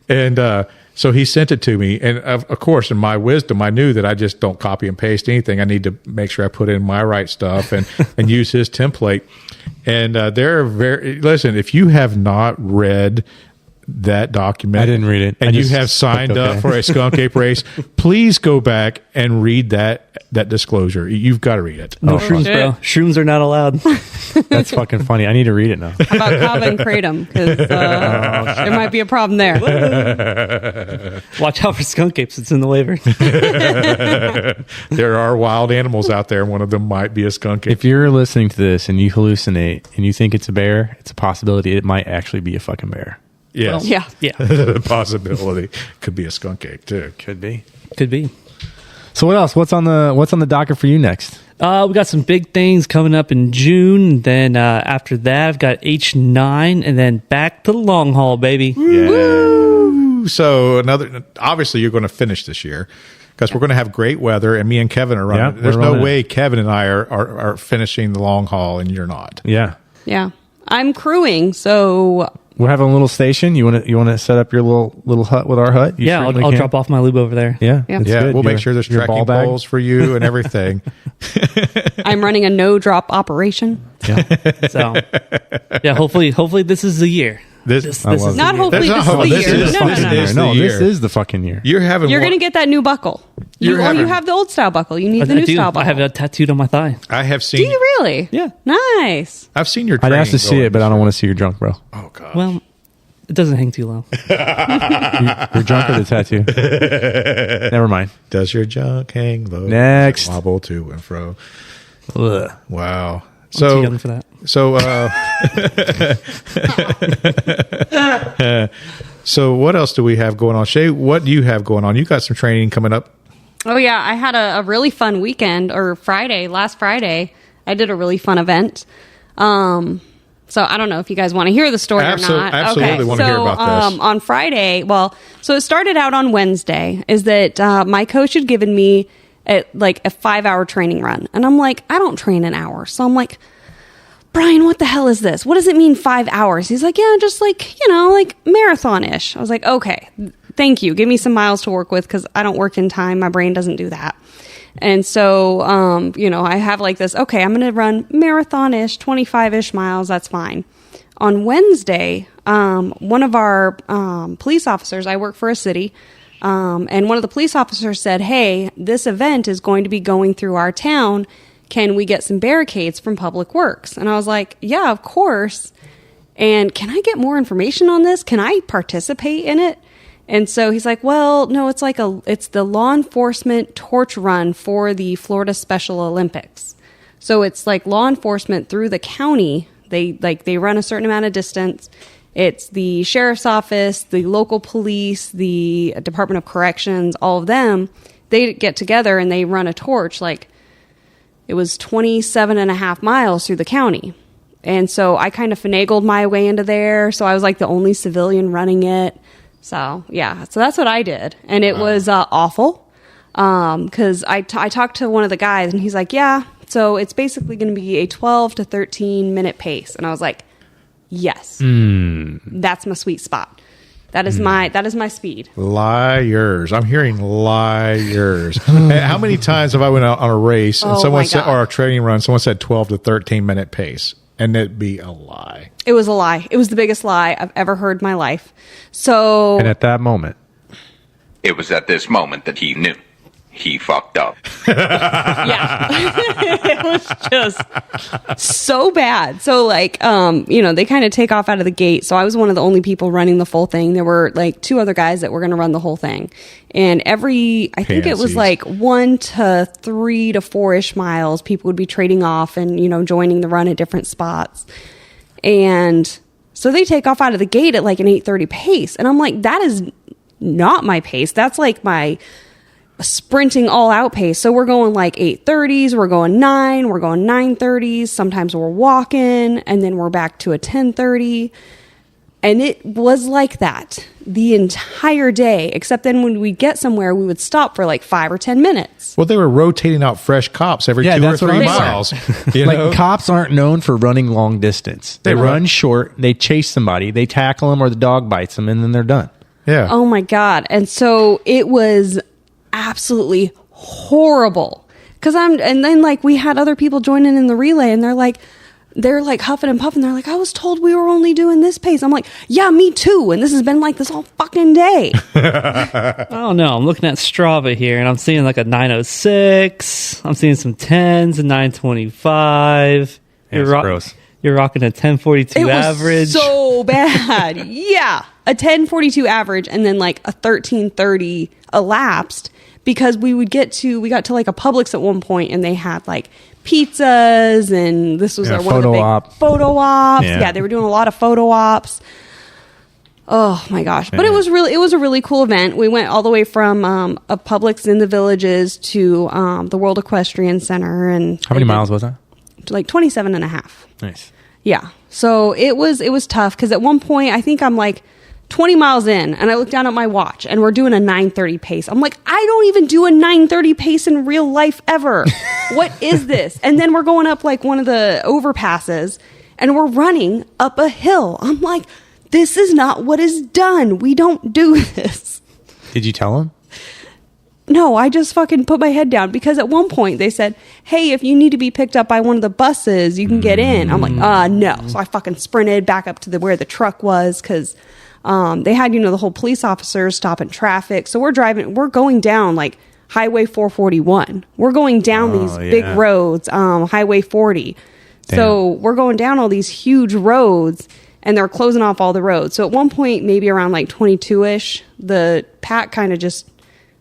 And So he sent it to me, and of course, in my wisdom, I knew that I just don't copy and paste anything. I need to make sure I put in my right stuff and use his template. And listen, if you have not read that document, I didn't read it. and you have signed up for a Skunk Ape race, please go back and read that disclosure. You've got to read it. No shrooms, bro. Shrooms are not allowed. That's fucking funny. I need to read it now. How about Kava and Kratom? Because there might be a problem there. Watch out for skunk apes. It's in the waiver. There are wild animals out there. One of them might be a skunk ape. If you're listening to this and you hallucinate and you think it's a bear, it's a possibility it might actually be a fucking bear. Yes. Yeah. Yeah. The possibility could be a skunk ape too. Could be. Could be. So what else? What's on the docket for you next? We got some big things coming up in June. Then after that, I've got H9, and then back to the long haul, baby. Yeah. So obviously you're going to finish this year because we're going to have great weather, and me and Kevin are running. Yeah, There's we're no running way Kevin and I are finishing the long haul, and you're not. Yeah. Yeah. I'm crewing, so We're having a little station. You want to set up your little hut with our hut? You Yeah, certainly I'll can. drop off my lube over there. Yeah, Yeah. that's Yeah, good. we'll Your- make sure there's your ball trekking bag. poles for you and everything. I'm running a no drop operation. Yeah. So, yeah, hopefully this is the year. This I This love is it. the Not year. hopefully That's this not- is the this year. is No, fucking no, no. this no. No, the this year. is the fucking year. You're having You're one- going to get that new buckle. You're having- You have the old style buckle. You need I the new do. style I buckle. have it tattooed on my thigh. I have Do seen. you really? Yeah. Nice. I've seen your. I'd ask to training see going it, but I this don't year. want to see your junk, bro. Oh god. Well, it doesn't hang too low. Your junk or the tattoo? Never mind. Does your junk hang low? Next. Wobble to and fro. Ugh. Wow. Too So young for that. so what else do we have going on? Shae, what do you have going on? You got some training coming up. Oh, yeah. I had a really fun weekend, or last Friday. I did a really fun event. So I don't know if you guys want to hear the story or not. Absolutely want to hear about this. On Friday, so it started out on Wednesday, is that my coach had given me a 5-hour training run. And I'm like, I don't train an hour. So I'm like, Brian, what the hell is this? What does it mean 5 hours? He's like, yeah, just marathon-ish. I was like, okay, thank you. Give me some miles to work with because I don't work in time. My brain doesn't do that. And so, I have this, okay, I'm going to run marathon-ish, 25-ish miles. That's fine. On Wednesday, one of our police officers, I work for a city, and one of the police officers said, hey, this event is going to be going through our town. Can we get some barricades from Public Works? And I was like, yeah, of course. And can I get more information on this? Can I participate in it? And so he's like, well, no, it's the law enforcement torch run for the Florida Special Olympics. So it's like law enforcement through the county. They run a certain amount of distance. It's the sheriff's office, the local police, the Department of Corrections, all of them. They get together and they run a torch. It was 27.5 miles through the county. And so I kind of finagled my way into there. So I was the only civilian running it. So, yeah, so that's what I did. And it was awful because I talked to one of the guys and he's like, yeah, so it's basically going to be a 12 to 13 minute pace. And I was like, yes, that's my sweet spot. That is my speed. Liars. I'm hearing liars. How many times have I went out on a race and Oh, someone my said, God. or a training run, someone said 12 to 13 minute pace, and it'd be a lie. It was a lie. It was the biggest lie I've ever heard in my life. So And at that moment, It was at this moment that he knew. He fucked up. yeah, it was just so bad. So they kind of take off out of the gate. So I was one of the only people running the full thing. There were 2 other guys that were going to run the whole thing. And I think it was Pansies. 1 to 3 to 4-ish miles. People would be trading off and, joining the run at different spots. And so they take off out of the gate at an 8:30 pace. And I'm like, that is not my pace. That's my sprinting all out pace. So we're going 8:30s, we're going 9, we're going 9:30s, sometimes we're walking, and then we're back to a 10:30. And it was like that the entire day, except then when we'd get somewhere, we would stop for 5 or 10 minutes. Well, they were rotating out fresh cops every 2 or that's what 3 I'm miles. saying. Cops aren't known for running long distance. They run short, they chase somebody, they tackle them, or the dog bites them, and then they're done. Yeah. Oh my God. And so it was absolutely horrible. And then like we had other people joining in the relay and they're like huffing and puffing. They're like, I was told we were only doing this pace. I'm like, yeah, me too. And this has been like this all fucking day. I don't know. I'm looking at Strava here and I'm seeing like a 906. I'm seeing some 10s and 925. Gross. You're rocking a 1042 average. Was so bad. Yeah. A 1042 average and then like a 1330 elapsed because we got to like a Publix at one point and they had like pizzas and this was one of the big photo ops. Yeah, they were doing a lot of photo ops. Oh my gosh. But it was a really cool event. We went all the way from a Publix in the Villages to the World Equestrian Center. And how many miles was that? Like 27 and a half. Nice. Yeah. So it was tough because at one point I think I'm like 20 miles in and I look down at my watch and we're doing a 9:30 pace. I'm like, I don't even do a 9:30 pace in real life ever. What is this? And then we're going up like one of the overpasses and we're running up a hill. I'm like, this is not what is done. We don't do this. Did you tell him? No, I just fucking put my head down because at one point they said, hey, if you need to be picked up by one of the buses, you can get in. I'm like, no. So I fucking sprinted back up to where the truck was because they had, the whole police officers stopping traffic. So we're going down like Highway 441. We're going down these big roads, Highway 40. Damn. So we're going down all these huge roads and they're closing off all the roads. So at one point, maybe around like 22-ish, the pack kind of just...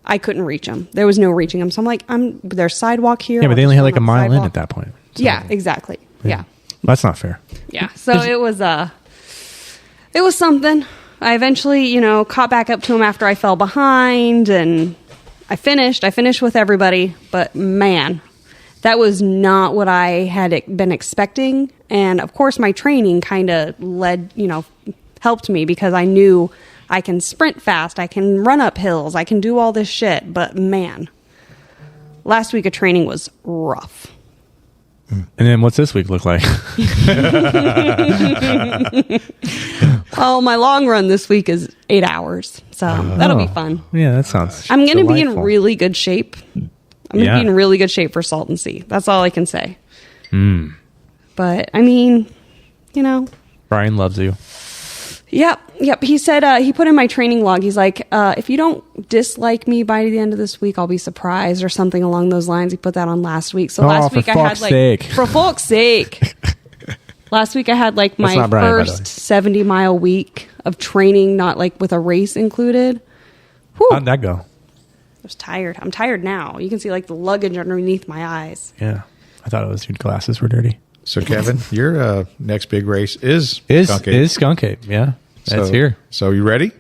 I couldn't reach them. There was no reaching them. So I'm like, there's sidewalk here. Yeah, but they only had like a mile in at that point. So. Yeah, exactly. Yeah. That's not fair. Yeah. So it was something. I eventually, caught back up to him after I fell behind and I finished with everybody, but man, that was not what I had been expecting. And of course my training kind of helped me because I knew I can sprint fast. I can run up hills. I can do all this shit. But man, last week of training was rough. And then what's this week look like? Well, my long run this week is 8 hours. So that'll be fun. Yeah, that sounds I'm going to be in really good shape. I'm going to be in really good shape for Salton Sea. That's all I can say. But, I mean, Brian loves you. Yep. He said, he put in my training log, he's like, if you don't dislike me by the end of this week, I'll be surprised or something along those lines. He put that on last week. So last week I had for fuck's sake. Last week I had like my first 70-mile week of training, not like with a race included. Whew. How'd that go? I was tired. I'm tired now. You can see like the luggage underneath my eyes. Yeah. I thought it was your glasses were dirty. So Kevin, your next big race is Skunk Ape. Yeah. That's here. So you ready?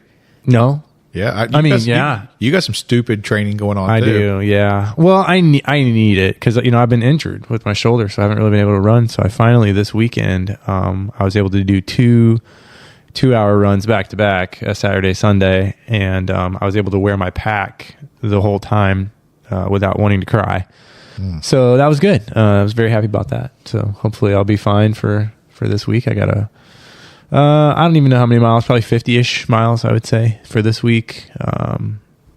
No. Yeah. You got some stupid training going on. I do. Yeah. Well, I need it because I've been injured with my shoulder, so I haven't really been able to run. So I finally this weekend I was able to do two-hour runs back to back, Saturday, Sunday, and I was able to wear my pack the whole time without wanting to cry. So that was good. I was very happy about that. So hopefully I'll be fine for this week. I got I don't even know how many miles, probably 50-ish miles, I would say, for this week.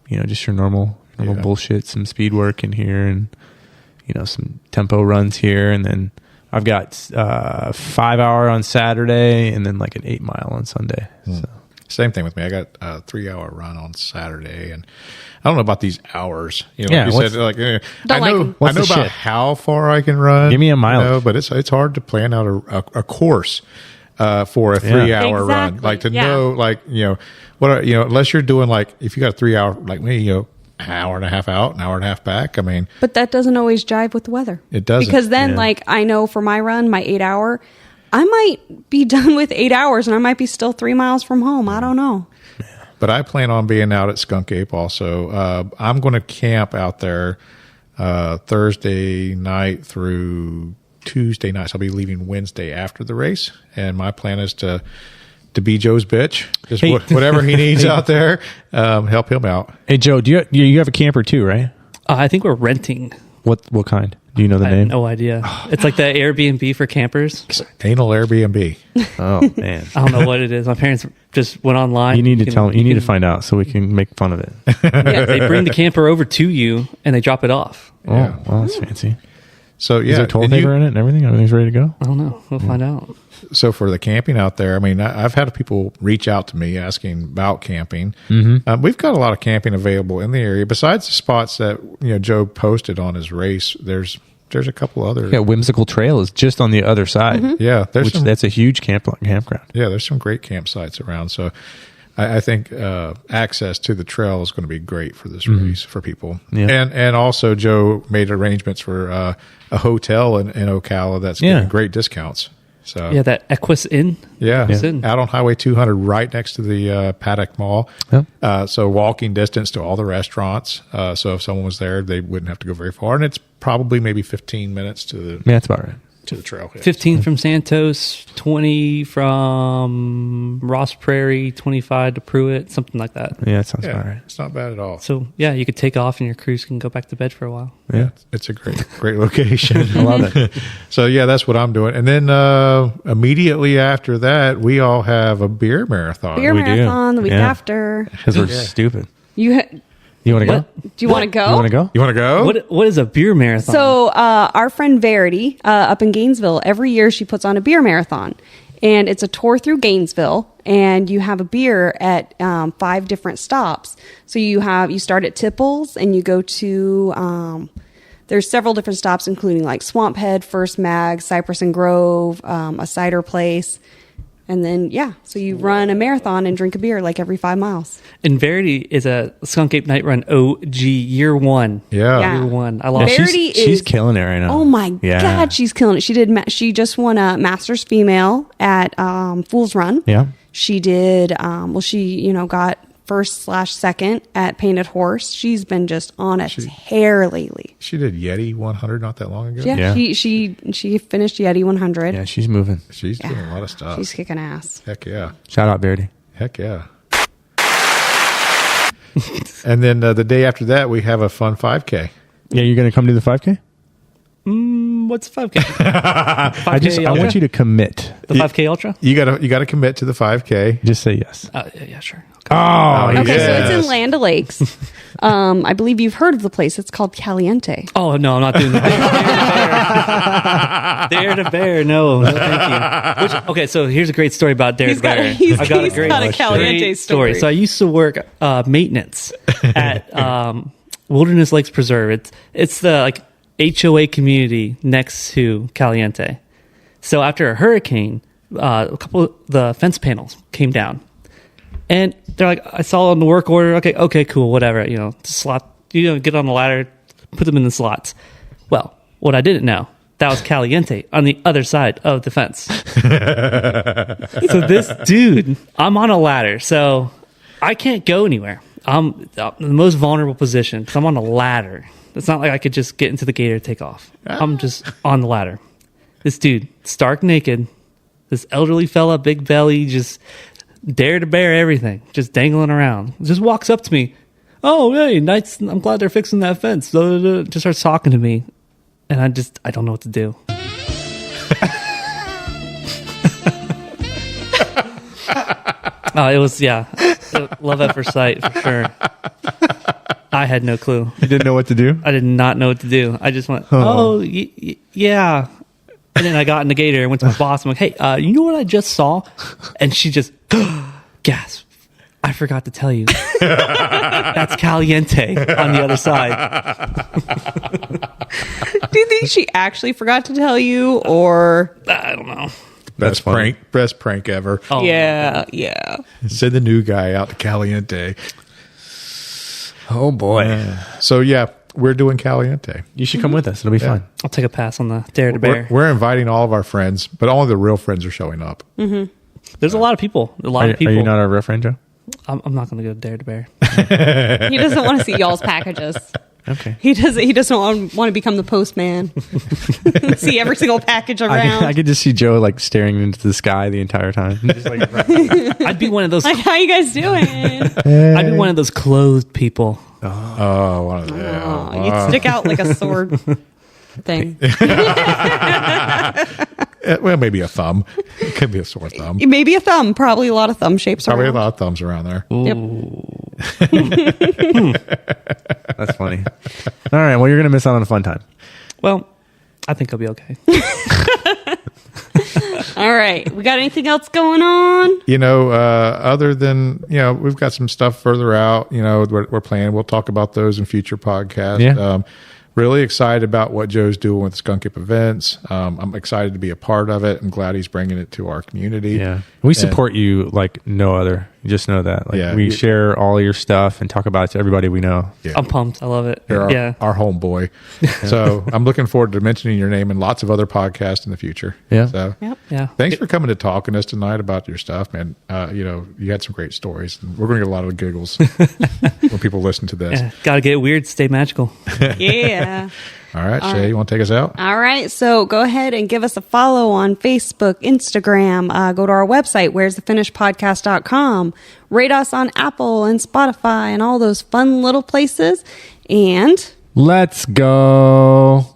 Just your normal bullshit, some speed work in here and, some tempo runs here. And then I've got 5-hour on Saturday and then like an 8-mile on Sunday. So. Same thing with me. I got a 3-hour run on Saturday, and I don't know about these hours. I know about how far I can run. Give me a mileage, but it's hard to plan out a course for a 3-hour run. Like to know, unless you're doing like if you got a 3-hour like me, an hour and a half out, an hour and a half back. I mean, but that doesn't always jive with the weather. It doesn't, because then I know for my run, my 8-hour. I might be done with 8 hours and I might be still 3 miles from home. I don't know. But I plan on being out at Skunk Ape also. I'm going to camp out there Thursday night through Tuesday night. So I'll be leaving Wednesday after the race. And my plan is to be Joe's bitch. Just whatever he needs out there, help him out. Hey, Joe, do you have a camper too, right? I think we're renting. What kind? Do you know the I name? have no idea. It's like the Airbnb for campers. Anal Airbnb. Oh man. I don't know what it is. My parents just went online. You need to can- tell me. You need to can- find out so we can make fun of it. Yeah, they bring the camper over to you and they drop it off. Yeah. Oh, well, that's fancy. So yeah, Is there toilet and you- paper in it and everything? Everything's ready to go? I don't know. We'll find out. So for the camping out there, I mean, I've had people reach out to me asking about camping. We've got a lot of camping available in the area. Besides the spots that Joe posted on his race, there's a couple other. Yeah, Whimsical Trail is just on the other side. Yeah, there's some, That's a huge campground. yeah, there's some great campsites around. So I think access to the trail is going to be great for this race for people. Yeah. And also Joe made arrangements for a hotel in Ocala that's getting great discounts. So Yeah, that Equus Inn. Yeah, Equus Inn. out on Highway 200, right next to the Paddock Mall. Yep. So walking distance to all the restaurants. So if someone was there, they wouldn't have to go very far, and it's probably maybe 15 minutes to the Yeah, that's about right. trailhead. 15 from Santos, 20 from Ross Prairie, 25 to Pruitt, something like that. Yeah, that sounds Yeah, about right. it's not bad at all. So, yeah, you could take off and your crews can go back to bed for a while. Yeah. It's a great location. I love it. So yeah, that's what I'm doing. And then immediately after that, we all have a beer marathon. Beer we do. marathon the week Yeah. after. Because we're stupid. You You want to go? What? do you want to go? You want to go? You want to go? What is a beer marathon? So our friend Verity up in Gainesville, every year she puts on a beer marathon, and it's a tour through Gainesville, and you have a beer at 5 different stops. So you start at Tipples, and you go to there's several different stops, including like Swamp Head, First Mag, Cypress and Grove, a cider place. And then, so you run a marathon and drink a beer like every 5 miles. And Verity is a Skunk Ape Night Run OG year one. Yeah. Yeah. Year one. I lost. Verity She's is- killing it right now. Oh my Yeah. God, she's killing it. She just won a Masters Female at Fool's Run. Yeah. She did, she got first/second at Painted Horse. She's been just on a tear lately. She did Yeti 100 not that long ago. Yeah, Yeah. she finished Yeti 100. Yeah, she's moving. She's doing a lot of stuff. She's kicking ass. Heck yeah. Shout out, Verity. Heck yeah. And then the day after that, we have a fun 5K. Yeah, you're going to come do the 5K? What's 5K? 5K I want you to commit. The 5K Ultra? You gotta commit to the 5K. Just say yes. Yeah, sure. Oh, Okay, so yes. it's in Land O'Lakes. I believe you've heard of the place. It's called Caliente. Oh, no, I'm not doing that. Dare to Bear. No, thank you. Okay, so here's a great story about Dare to Bear. He's I've got a great Caliente story. So I used to work maintenance at Wilderness Lakes Preserve. It's the HOA community next to Caliente. So after a hurricane, a couple of the fence panels came down. And they're like, I saw on the work order, okay, cool, whatever, slot, get on the ladder, put them in the slots. Well, what I didn't know, that was Caliente on the other side of the fence. So this dude, I'm on a ladder, so I can't go anywhere. I'm in the most vulnerable position because I'm on a ladder. It's not like I could just get into the gate or take off. I'm just on the ladder. This dude, stark naked, this elderly fella, big belly, just Dare to Bear everything, just dangling around. Just walks up to me. Oh, hey, nice. I'm glad they're fixing that fence. Just starts talking to me. And I don't know what to do. It was, love at first sight for sure. I had no clue. You didn't know what to do? I did not know what to do. I just went, yeah. And then I got in the gator and went to my boss. I'm like, hey, you know what I just saw? And she just gasped. I forgot to tell you. That's Caliente on the other side. Do you think she actually forgot to tell you, or? I don't know. Best prank ever. Oh, Yeah. Send the new guy out to Caliente. Oh, boy. So yeah, we're doing Caliente. You should come with us. It'll be fun. I'll take a pass on the Dare to Bear. We're inviting all of our friends, but only the real friends are showing up. There's a lot of people. Are you not our real friend, Joe? I'm not going to go to Dare to Bear. He doesn't want to see y'all's packages. Okay. He doesn't want to become the postman. See every single package around. I could just see Joe staring into the sky the entire time. Just I'd be one of those. Like, how you guys doing? I'd be one of those clothed people. Oh, one of them. Oh, you'd stick out like a sword. thing. Well, maybe a thumb. It could be a sore thumb. Maybe a thumb. Probably a lot of thumb shapes Probably around. a lot of thumbs around there. Yep. That's funny. All right. Well, you're going to miss out on a fun time. Well, I think I'll be okay. All right. We got anything else going on? Other than, we've got some stuff further out, we're planning. We'll talk about those in future podcasts. Yeah. Really excited about what Joe's doing with Skunk Ape Events. I'm excited to be a part of it. I'm glad he's bringing it to our community. Yeah. We support you like no other. Just know that. Like, we share all your stuff and talk about it to everybody we know. Yeah. I'm pumped. I love it. You're our homeboy. So I'm looking forward to mentioning your name in lots of other podcasts in the future. Yeah. So Yep. Yeah. thanks for coming to talk to us tonight about your stuff, man. You had some great stories. And we're going to get a lot of giggles when people listen to this. Yeah. Gotta get weird, stay magical. Yeah. All right, Shae, you want to take us out? All right. So go ahead and give us a follow on Facebook, Instagram. Go to our website, where'sthefinishpodcast.com. Rate us on Apple and Spotify and all those fun little places. And Let's go.